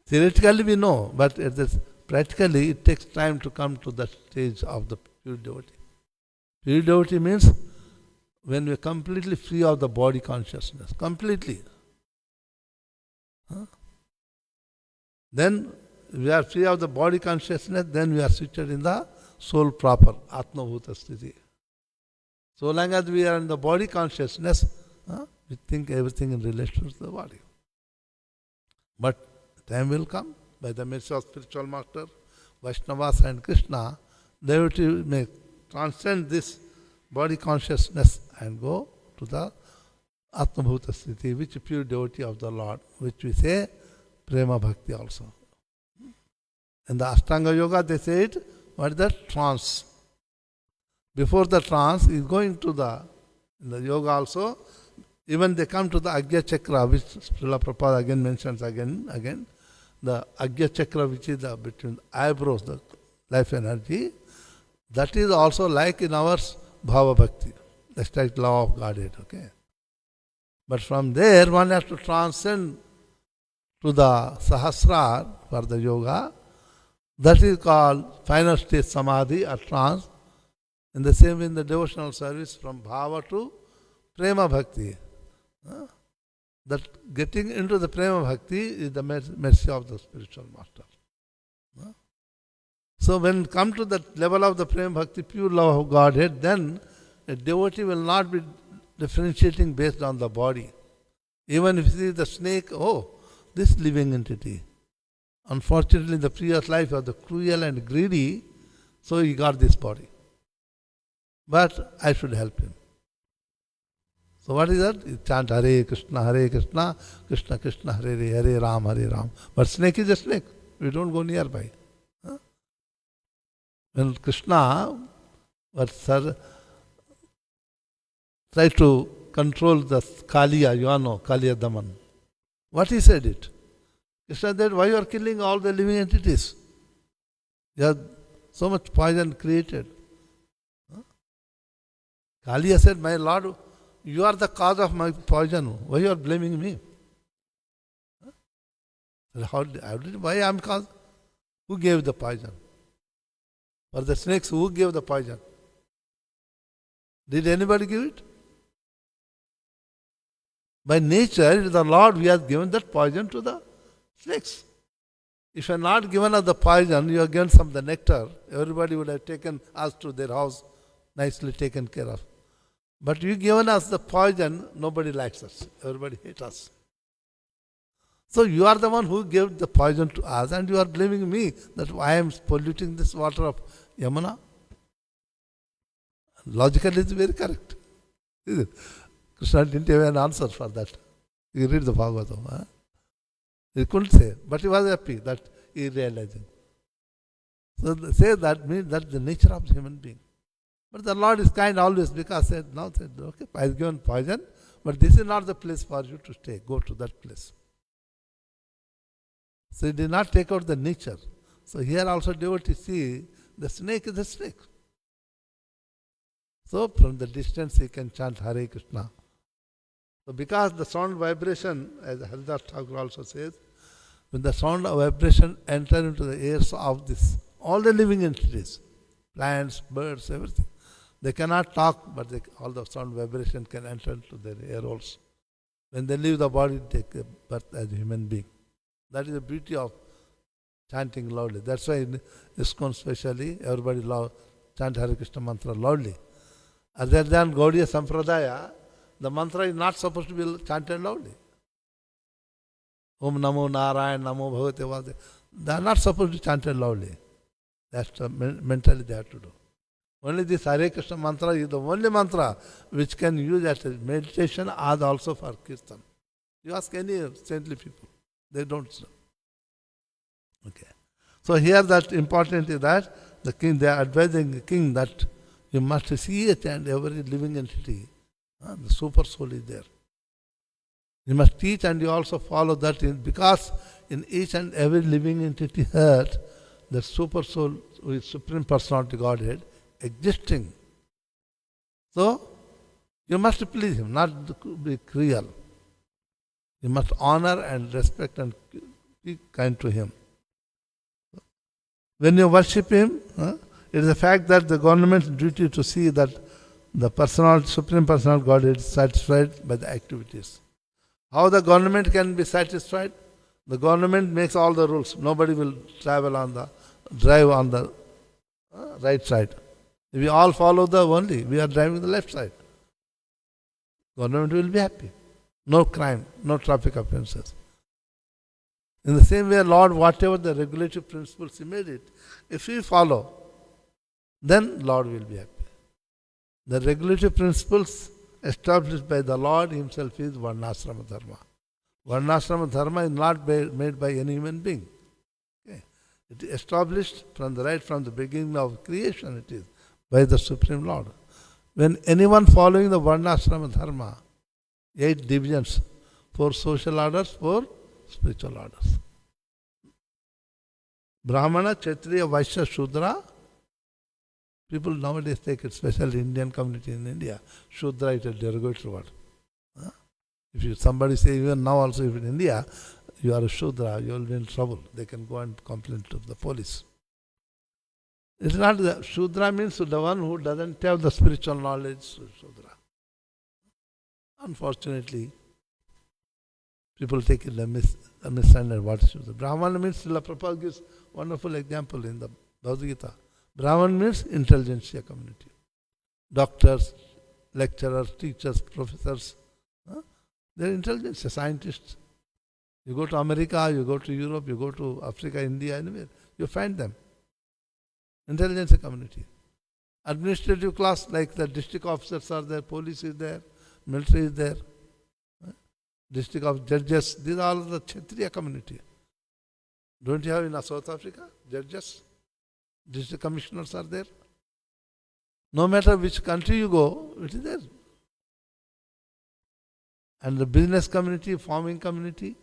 Theoretically we know, but practically it takes time to come to that stage of the pure devotee. Pure devotee means when we are completely free of the body consciousness, completely. Then we are free of the body consciousness, then we are seated in the soul proper, Atma Bhuta Sthiti. So long as we are in the body consciousness, we think everything in relation to the body. But time will come, by the mercy of spiritual master, Vaishnavas and Krishna, devotee may transcend this body consciousness and go to the Atma Bhuta Sthiti, which is pure devotee of the Lord, which we say Prema Bhakti also. In the Ashtanga Yoga they say it, what is that? Trance. Before the trance is going to in the yoga also, even they come to the Agya Chakra, which Srila Prabhupada again mentions again, the Agya Chakra, which is between the eyebrows, the life energy, that is also like in our Bhava Bhakti, the strict law of Godhead, okay? But from there one has to transcend to the Sahasrar for the yoga. That is called final stage Samadhi or trance. In the same way in the devotional service from Bhava to Prema Bhakti. That getting into the Prema Bhakti is the mercy of the spiritual master. So when come to that level of the Prema Bhakti, pure love of Godhead, then a devotee will not be differentiating based on the body. Even if you see the snake, oh, this living entity. Unfortunately, in the previous life was the cruel and greedy, so he got this body. But I should help him. So what is that? You chant Hare Krishna, Krishna Krishna, Hare Hare, Hare Ram, Hare Ram. But snake is a snake. We don't go nearby. Huh? When Krishna tried to control the Kaliya, you know, Kaliya Daman. What he said it? Krishna said, why you are killing all the living entities? You have so much poison created. Huh? Kaliya said, my Lord, you are the cause of my poison. Why you are blaming me? Huh? Why I am cause? Who gave the poison? For the snakes, who gave the poison? Did anybody give it? By nature, the Lord, we have given that poison to the snakes. If you are not given us the poison, you have given some of the nectar, everybody would have taken us to their house, nicely taken care of. But you given us the poison, nobody likes us. Everybody hates us. So you are the one who gave the poison to us, and you are blaming me that I am polluting this water of Yamuna. Logically, it's very correct. Krishna didn't have an answer for that. You read the Bhagavatam. Huh? He couldn't say, but he was happy that he realized it. So say that means that's the nature of the human being. But the Lord is kind always, because said, okay, I have given poison, but this is not the place for you to stay. Go to that place. So he did not take out the nature. So here also devotees see the snake is a snake. So from the distance he can chant Hare Krishna. So because the sound vibration, as Haridas Thakur also says, when the sound of vibration enter into the ears of this, all the living entities, plants, birds, everything, they cannot talk, but all the sound vibration can enter into their ear holes. When they leave the body, they take birth as a human being. That is the beauty of chanting loudly. That's why in ISKCON especially, everybody chant Hare Krishna mantra loudly. Other than Gaudiya Sampradaya, the mantra is not supposed to be chanted loudly. Om Namo Narayan, Namo Bhagavate Vade. They are not supposed to chant it loudly. That's the mentally they have to do. Only this Hare Krishna mantra is the only mantra which can use as a meditation as also for Kirtan. You ask any saintly people, they don't know. Okay. So here that important is that the king, they are advising the king that you must see it and every living entity. The super soul is there. You must teach and you also follow that because in each and every living entity heard, the super soul with Supreme Personality Godhead existing. So, you must please him, not be cruel. You must honor and respect and be kind to him. When you worship him, it is a fact that the government's duty to see that the Supreme Personal Godhead is satisfied by the activities. How the government can be satisfied? The government makes all the rules. Nobody will drive on the right side. If we all follow we are driving the left side. Government will be happy. No crime, no traffic offences. In the same way, Lord, whatever the regulative principles He made it, if we follow, then Lord will be happy. The regulative principles established by the Lord Himself is Varnashrama Dharma. Varnashrama Dharma is not made by any human being. Okay. It is established from the beginning of creation, it is by the Supreme Lord. When anyone following the Varnashrama Dharma, 8 divisions, 4 social orders, 4 spiritual orders. Brahmana, Kshatriya, Vaishya, Shudra. People nowadays take it, especially Indian community in India. Shudra is a derogatory word. If somebody say, even now also if in India, you are a Shudra, you will be in trouble. They can go and complain to the police. It's not that. Shudra means the one who doesn't have the spiritual knowledge, Shudra. Unfortunately, people take it misunderstand what is Shudra. Brahmana means, Srila Prabhupada gives wonderful example in the Bhagavad Gita. Brahman means intelligentsia community. Doctors, lecturers, teachers, professors. They're intelligent, scientists. You go to America, you go to Europe, you go to Africa, India, anywhere, you find them. Intelligence community. Administrative class, like the district officers are there, police is there, military is there, district of judges, these are all the Kshatriya community. Don't you have in South Africa judges? District commissioners are there. No matter which country you go, it is there. And the business community, farming community,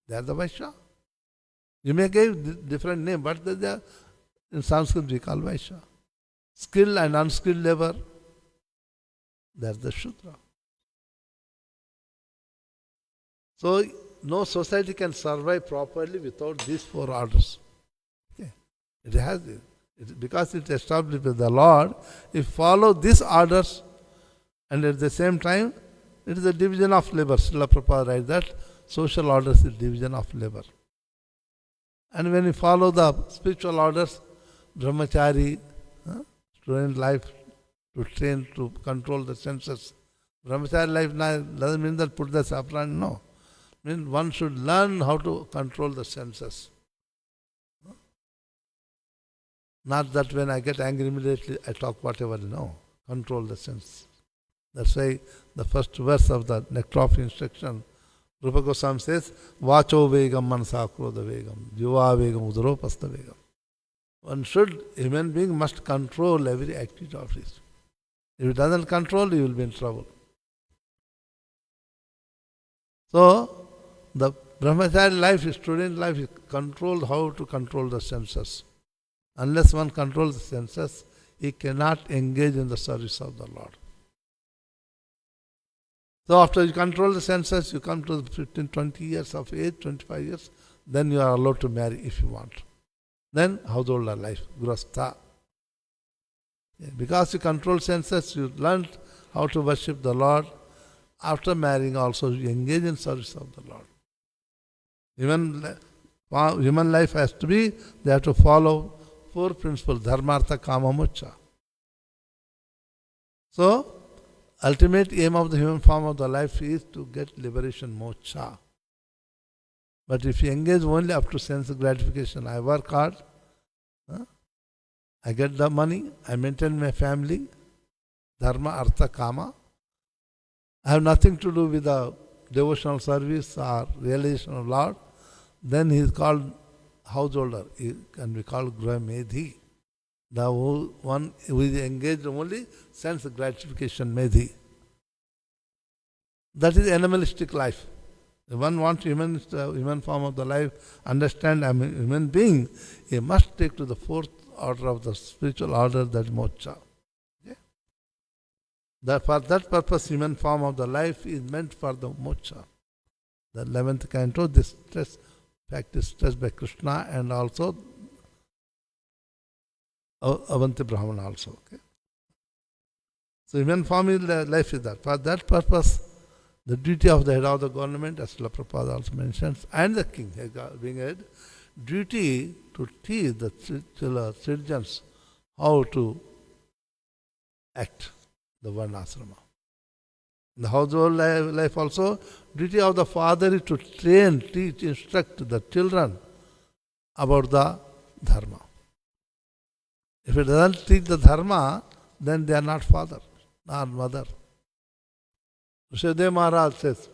they are the Vaishya. You may give different name, but they are, in Sanskrit we call Vaishya. Skilled and unskilled labor, they are the Shudra. So, no society can survive properly without these four orders. Okay. It has it, because it is established with the Lord. If follow these orders, and at the same time, it is a division of labor. Srila Prabhupada writes that social orders is division of labor. And when you follow the spiritual orders, brahmachari, student life, to train to control the senses. Brahmachari life doesn't mean that put the saffron, no. Means one should learn how to control the senses. Not that when I get angry immediately I talk whatever, no. Control the sense. That's why the first verse of the nectar of instruction, Rupa Goswami says, Vacho vegam manasa krodha vegam, jiva vegam udaropasta vegam. One should, human being must control every activity of his. If he doesn't control, he will be in trouble. So, the brahmachari life, student life is controlled how to control the senses. Unless one controls the senses, he cannot engage in the service of the Lord. So after you control the senses, you come to 15, 20 years of age, 25 years, then you are allowed to marry if you want. Then householder life, grastha. Because you control senses, you learn how to worship the Lord. After marrying also, you engage in service of the Lord. Human life has to be, they have to follow four principles, dharma, artha, kama, moksha. So, ultimate aim of the human form of the life is to get liberation, moksha. But if you engage only up to sense gratification, I work hard, I get the money, I maintain my family, dharma, artha, kama. I have nothing to do with the devotional service or realization of Lord, then he is called householder. He can be called Grahmedhi. The one who is engaged only sense gratification, medhi. That is animalistic life. If one wants human form of the life, understand I am a human being, he must take to the fourth order of the spiritual order, that moksha. For that purpose, human form of the life is meant for the moksha. The 11th canto, this fact is stressed by Krishna and also Avanti Brahman also. Okay? So human form is life is that. For that purpose, the duty of the head of the government, as Srila Prabhupada also mentions, and the king, being head, duty to teach the citizens how to act, the varnasrama. In the household life also, duty of the father is to train, teach, instruct the children about the dharma. If it doesn't teach the dharma, then they are not father, not mother. Rishadev Maharaj says,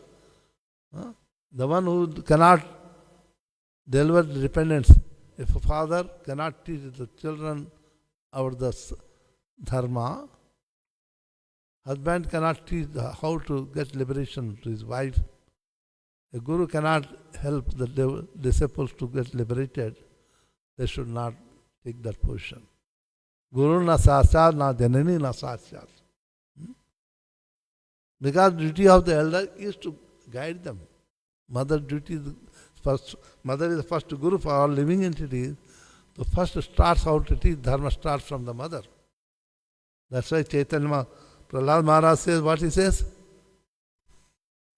the one who cannot deliver the dependence, if a father cannot teach the children about the dharma, husband cannot teach how to get liberation to his wife, a guru cannot help the disciples to get liberated, they should not take that position. Guru na sasyat, na janani na sasyat. Because duty of the elder is to guide them. Mother duty is first. Mother is the first guru for all living entities. The first starts how to teach dharma starts from the mother. That's why Chaitanya Prahlad Maharaj says what he says.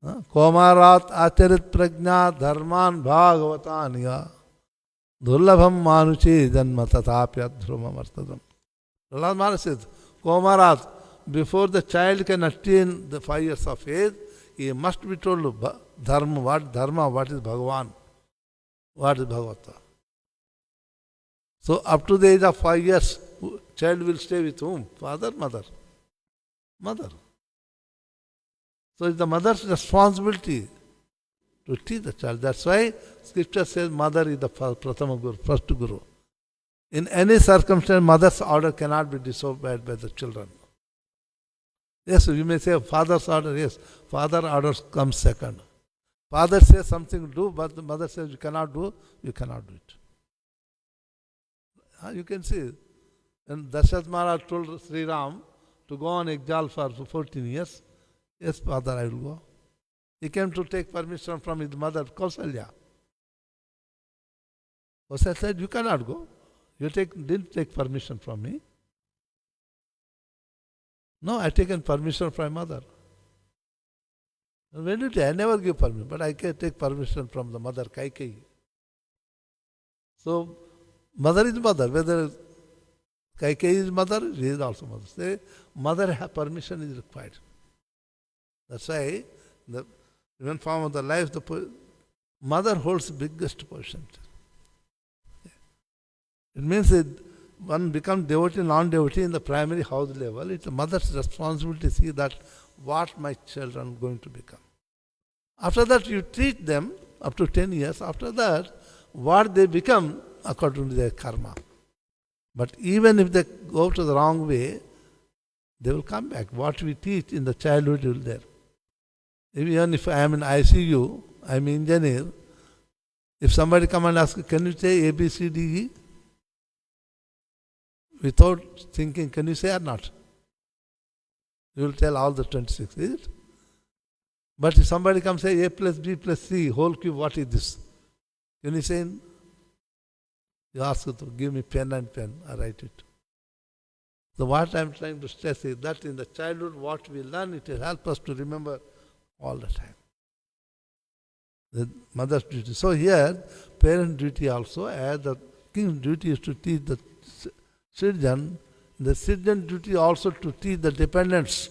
Komarat acharit prajna dharman bhagavataniya durlabham manuchi janma tatapya dhrumam artadam. Prahlad Maharaj says, Komarat, before the child can attain the 5 years of age, he must be told dharma, what is Bhagavan, what is Bhagavata. So up to the age of 5 years, child will stay with whom? Father, mother. Mother. So it's the mother's responsibility to teach the child. That's why scripture says mother is the Pratama Guru, first Guru. In any circumstance, mother's order cannot be disobeyed by the children. Yes, you may say father's order, yes. Father orders comes second. Father says something to do, but the mother says you cannot do it. You can see. And Dasharatha Maharaj told Sri Ram to go on exile for 14 years. Yes, father, I will go. He came to take permission from his mother, Kausalya. Kausalya said, you cannot go. You didn't take permission from me. No, I taken permission from my mother. When did I never give permission, but I can take permission from the mother, Kaikeyi. So, mother is mother. Whether Kaikeyi is mother, she is also mother. Say, mother permission is required. That's why, even form of the life, the mother holds the biggest position. It means that one becomes devotee, non-devotee in the primary house level. It's the mother's responsibility to see that what my children are going to become. After that, you treat them up to 10 years. After that, what they become according to their karma. But even if they go to the wrong way, they will come back. What we teach in the childhood will be there. Even if I am in ICU, I am an engineer, if somebody come and ask, can you say A, B, C, D, E? Without thinking, can you say or not? You will tell all the 26, is it? But if somebody comes and say A plus B plus C, whole cube, what is this? Can you say? You ask to give me pen and pen, I write it. So what I am trying to stress is that in the childhood, what we learn, it will help us to remember all the time. The mother's duty. So here, parent duty also, as the king's duty is to teach the citizen, the citizen duty also to teach the dependents.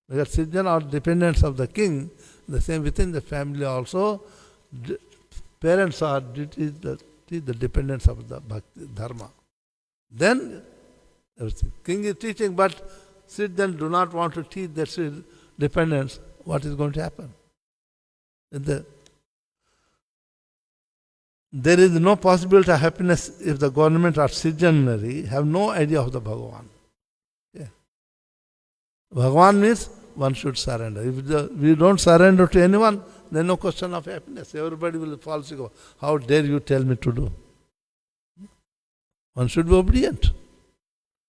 Because citizens are dependents of the king, the same within the family also, parents are duty to teach the dependents of the bhakti, dharma. Then everything. King is teaching, but citizens do not want to teach their dependents. What is going to happen? There is no possibility of happiness if the government or citizenry have no idea of the Bhagavan. Yeah. Bhagavan means one should surrender. If we don't surrender to anyone, then no question of happiness. Everybody will falsely go, how dare you tell me to do? One should be obedient.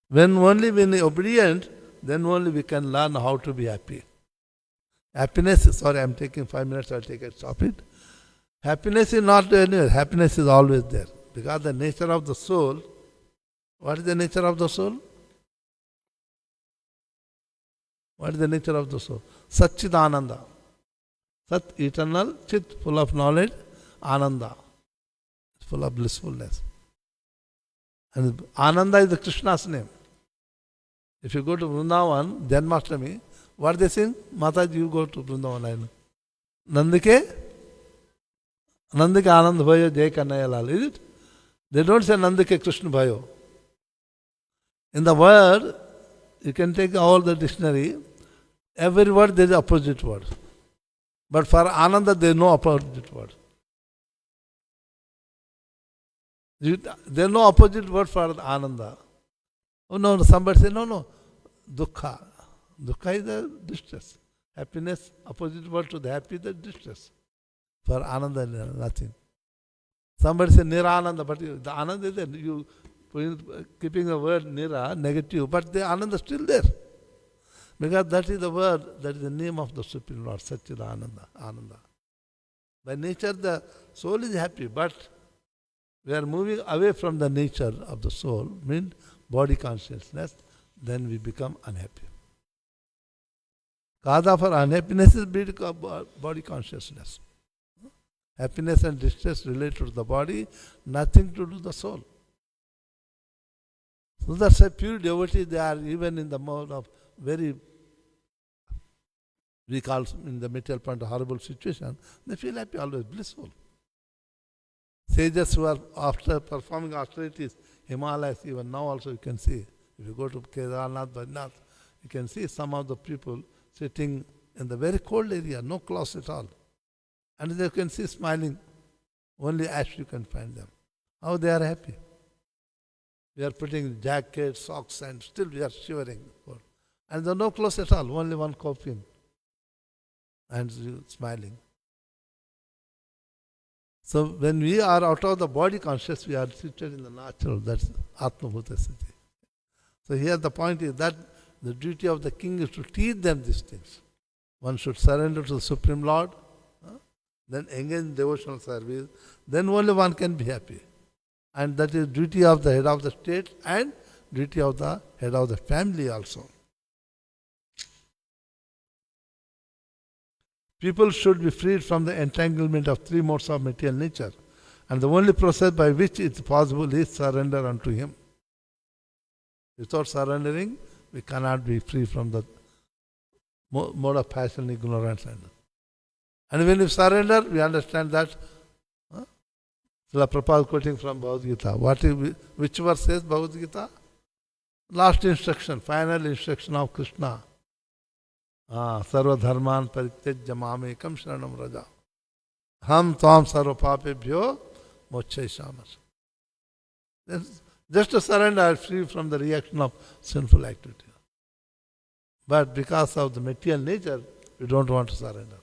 When obedient, then only we can learn how to be happy. Happiness, sorry, I am taking 5 minutes, I will take it, stop it. Happiness is not anywhere, happiness is always there. Because the nature of the soul, what is the nature of the soul? What is the nature of the soul? Satchidananda. Sat, eternal, Chit, full of knowledge, Ananda, full of blissfulness. And Ananda is the Krishna's name. If you go to Vrindavan, Janmashtami, what they sing? Mataji, you go to Vrindavan, I know. Nandike Anand Bhayo Jai Kannaya Lal, is it? They don't say Nandike Krishna Bhayo. In the word, you can take all the dictionary, every word there is opposite word. But for Ananda there is no opposite word. There is no opposite word for Ananda. Oh no, somebody say, no, Dukkha. Dukkha is the distress. Happiness, opposite word to the happy is the distress. For Ananda, nothing. Somebody say Nirananda, but the Ananda is there. You keeping the word Nira, negative, but the Ananda is still there. Because that is the word, that is the name of the Supreme Lord, Satchidananda, Ananda. By nature, the soul is happy, but we are moving away from the nature of the soul, means body consciousness, then we become unhappy. Cause for unhappiness is body consciousness. Happiness and distress related to the body, nothing to do with the soul. So that's a pure devotee, they are even in the mode of very, we call in the material point a horrible situation, they feel happy, always blissful. Sages who are after performing austerities, Himalayas, even now also you can see. If you go to Kedarnath, Badrinath, you can see some of the people sitting in the very cold area, no clothes at all. And they can see smiling. Only ash you can find them. How they are happy. We are putting jackets, socks, and still we are shivering. And there are no clothes at all, only one coffin. And smiling. So when we are out of the body conscious, we are seated in the natural, that's Atma Bhuta Sthiti. So here the point is that the duty of the king is to teach them these things. One should surrender to the Supreme Lord, then engage in devotional service, then only one can be happy. And that is duty of the head of the state and duty of the head of the family also. People should be freed from the entanglement of three modes of material nature. And the only process by which it is possible is surrender unto Him. Without surrendering, we cannot be free from the mode of passion, ignorance. And when we surrender, we understand that. Srila Prabhupada quoting from Bhagavad Gita. Which verse says Bhagavad Gita? Last instruction, final instruction of Krishna. Sarva dharman parityajya mamekam sharanam raja. Ham tvam sarva papebhyo mokshaishamas. Just to surrender, I free from the reaction of sinful activity. But because of the material nature, we don't want to surrender.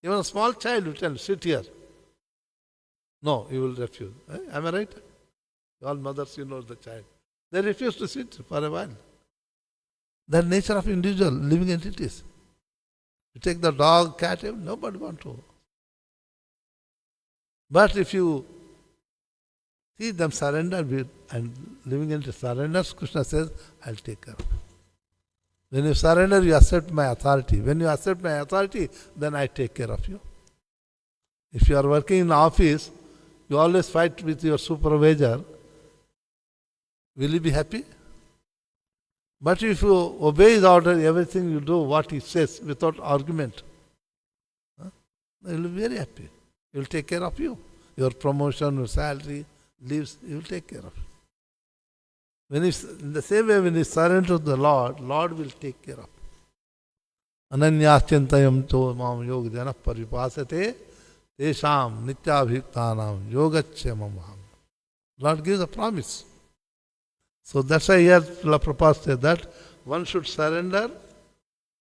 Even a small child will tell, sit here. No, he will refuse. Am I right? All mothers, you know the child. They refuse to sit for a while. The nature of individual living entities. You take the dog, cat, nobody wants to. But if you see them surrender and living entities surrenders, Krishna says, I'll take care of it. When you surrender, you accept my authority. When you accept my authority, then I take care of you. If you are working in the office, you always fight with your supervisor. Will you be happy? But if you obey his order, everything you do what he says without argument, you will be very happy. He will take care of you. Your promotion, your salary, leaves, he will take care of you. When in the same way, when you surrender to the Lord, Lord will take care of you. Ananyaschintayam to mam yoga jana paripasate tesham nityabhiktanam yogachyamam. Lord gives a promise. So that's why here Srila Prabhupada said that one should surrender.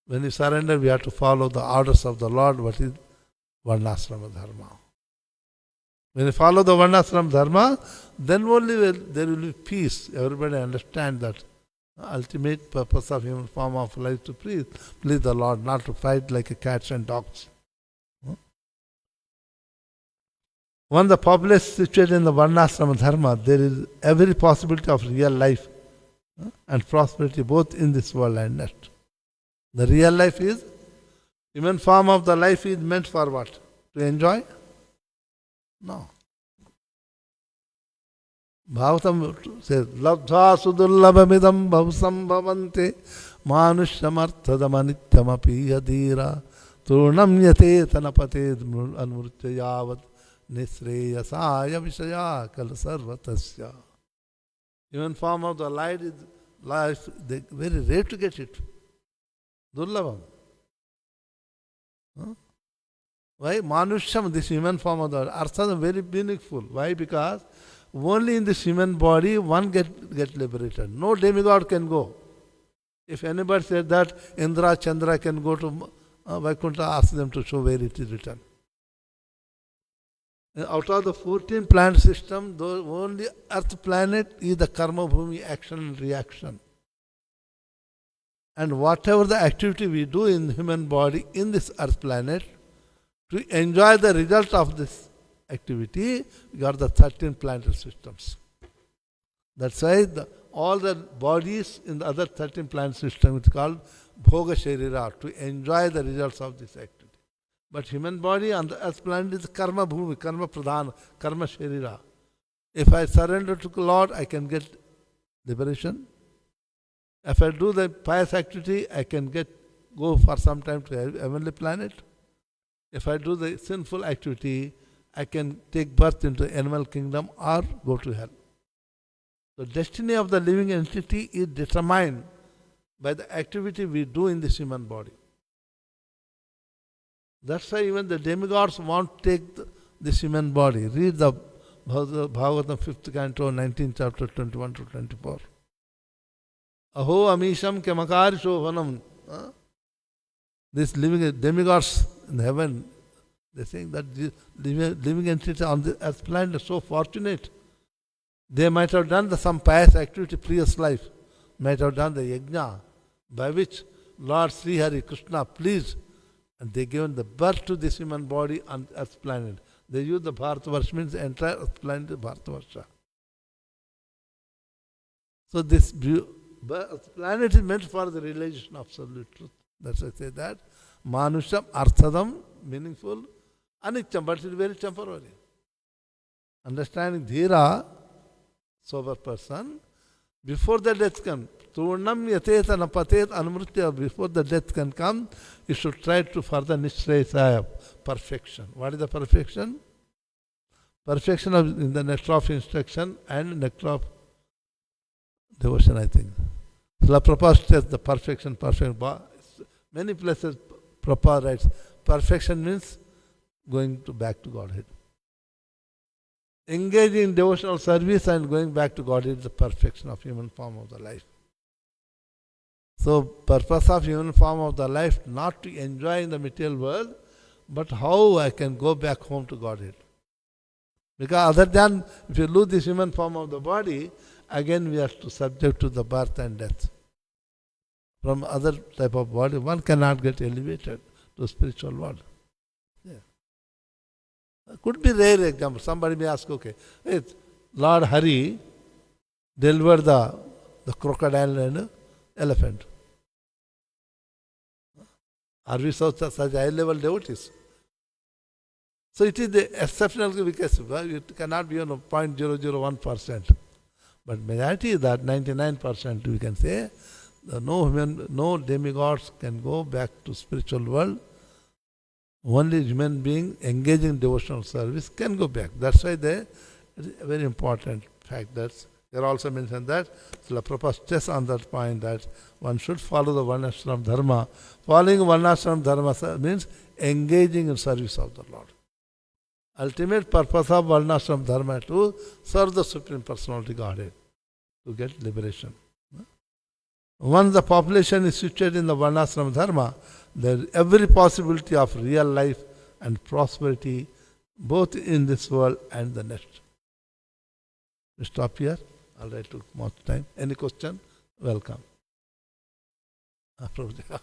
When you surrender, we have to follow the orders of the Lord, what is Varnasrama Dharma. When you follow the Varnasrama Dharma, then only there will be peace. Everybody understand that ultimate purpose of human form of life to please the Lord, not to fight like cats and dogs. When the populace situated in the Varnasrama Dharma, there is every possibility of real life and prosperity both in this world and next. The real life is, human form of the life is meant for what? To enjoy? No. Bhagavatam says, Labdha sudullabhamidam bhavsam bhavante manushamarthadamanityamapi yadira turnam yate tanapate anmurtyayavat nisreyasaya vishaya kal sarvatasya. Even form of the light is life, they very rare to get it. Durlabham. Why? Manusham, this human form of the Artha is very meaningful. Why? Because only in this human body one get liberated. No demigod can go. If anybody said that Indra, Chandra can go to Vaikuntha, ask them to show where it is written. Out of the 14 planet system, the only Earth planet is the karma bhumi, action and reaction. And whatever the activity we do in the human body in this Earth planet, to enjoy the result of this activity, we got the 13 planetary systems. That's why all the bodies in the other 13 planet system is called Bhoga Sharira, to enjoy the results of this activity. But human body on the earth planet is karma bhumi, karma pradhana, karma sharira. If I surrender to the Lord, I can get liberation. If I do the pious activity, I can go for some time to heavenly planet. If I do the sinful activity, I can take birth into animal kingdom or go to hell. The destiny of the living entity is determined by the activity we do in this human body. That's why even the demigods won't take this human body. Read the Bhagavatam 5th canto, 19th chapter, 21 to 24. Aho amisham kemakari shovanam. These living demigods in heaven, they saying that the living entities on the earth planet are so fortunate. They might have done some pious activity previous life, might have done the yajna, by which Lord Sri Hari Krishna pleased, and they given the birth to this human body on earth planet. They use the Bharatavarsha, means the entire earth planet is Bharatavarsha. So this planet is meant for the realization of absolute truth. That's why I say that. Manusham arthadam, meaningful, anityam, but it is very temporary. Understanding dhira, sober person, before the death comes, turnam yateta napatet anumritya, before the death can come, you should try to further nishrayasaya, perfection. What is the perfection? Perfection of in the nectar of instruction and nectar of devotion, I think. Srila Prabhupada says the perfection. Many places Prabhupada writes, perfection means going back to Godhead. Engaging in devotional service and going back to Godhead is the perfection of human form of the life. So, purpose of human form of the life, not to enjoy in the material world, but how I can go back home to Godhead. Because other than, if you lose this human form of the body, again we are subject to the birth and death. From other type of body, one cannot get elevated to spiritual world. Yeah. Could be rare example. Somebody may ask, okay, hey, Lord Hari delivered the crocodile and elephant. Are we such high level devotees? So it is the exceptional case. It cannot be 0.001%. But majority is that 99% we can say. No demigods can go back to spiritual world. Only human being engaging in devotional service can go back. That's why it is a very important fact. That there also mentioned that Srila Prabhupada stress on that point that one should follow the Varnashram Dharma. Following Varnashram Dharma means engaging in service of the Lord. Ultimate purpose of Varnashram Dharma to serve the Supreme Personality Godhead, to get liberation. Once the population is situated in the Varnashram Dharma, there is every possibility of real life and prosperity both in this world and the next. We stop here. All right, took much time. Any question? Welcome. Yeah.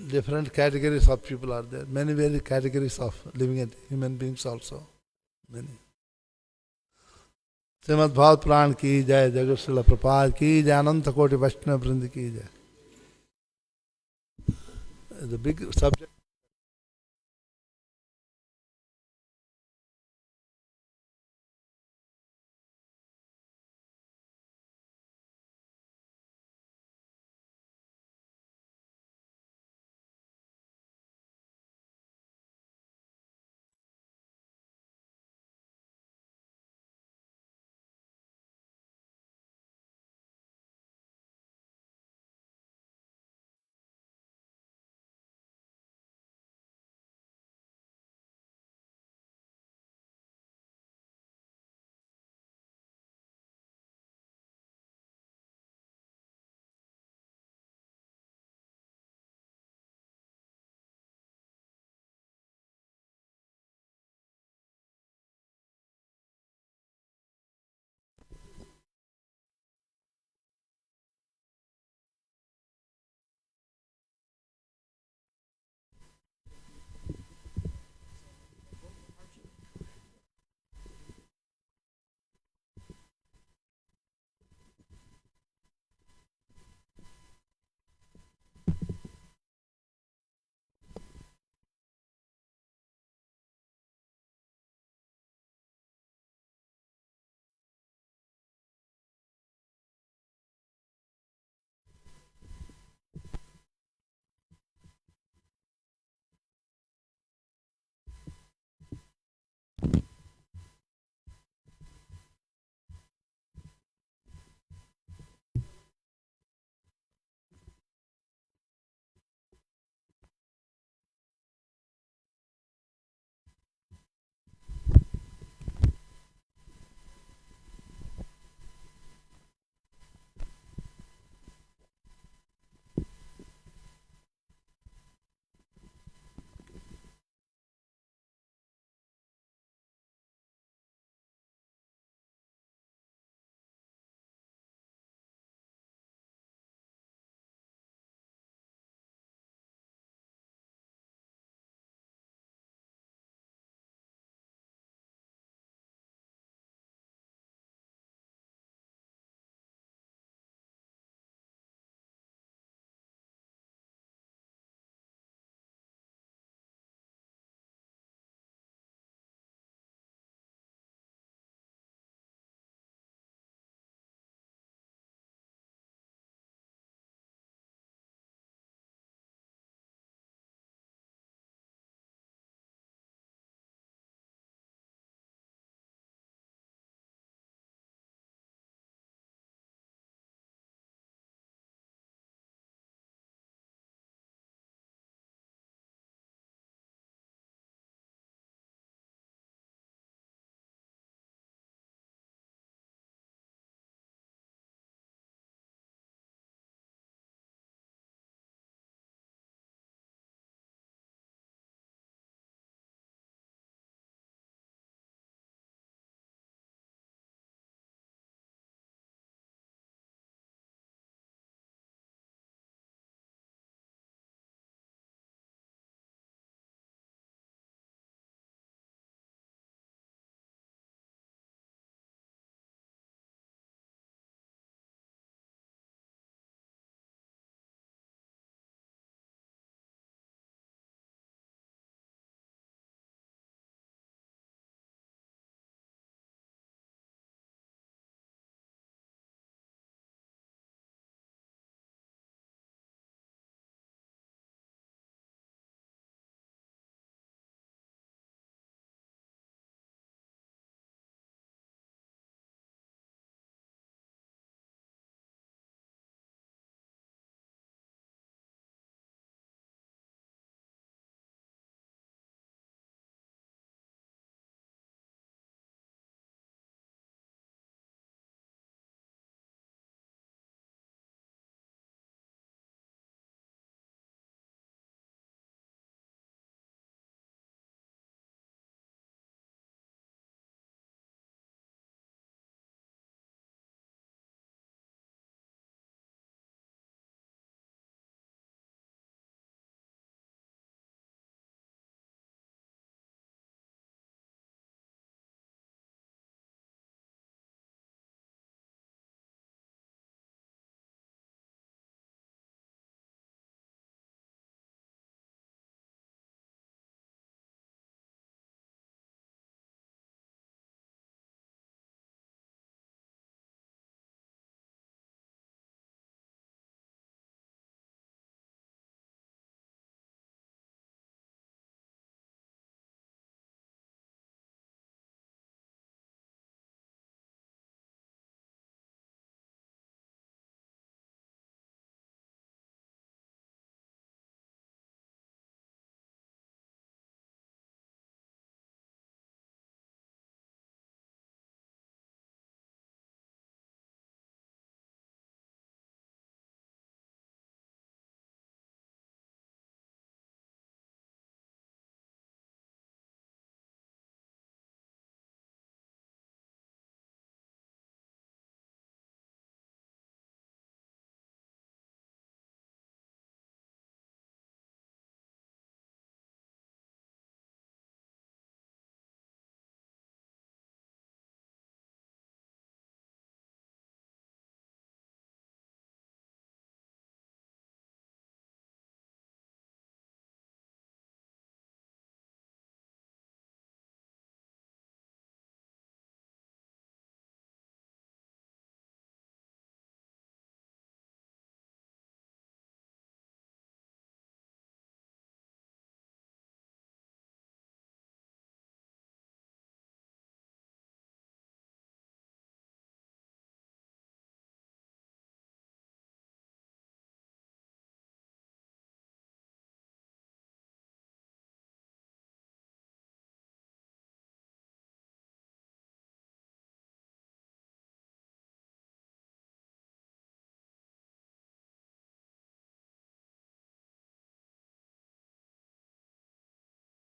Different categories of people are there. Many very categories of living human beings also. Many. Srimad Bhagavad Puran ki jai, Jagat Srila Prabhupada ki jai, Ananta Koti Vaishnava Vrind ki jai. The big subject.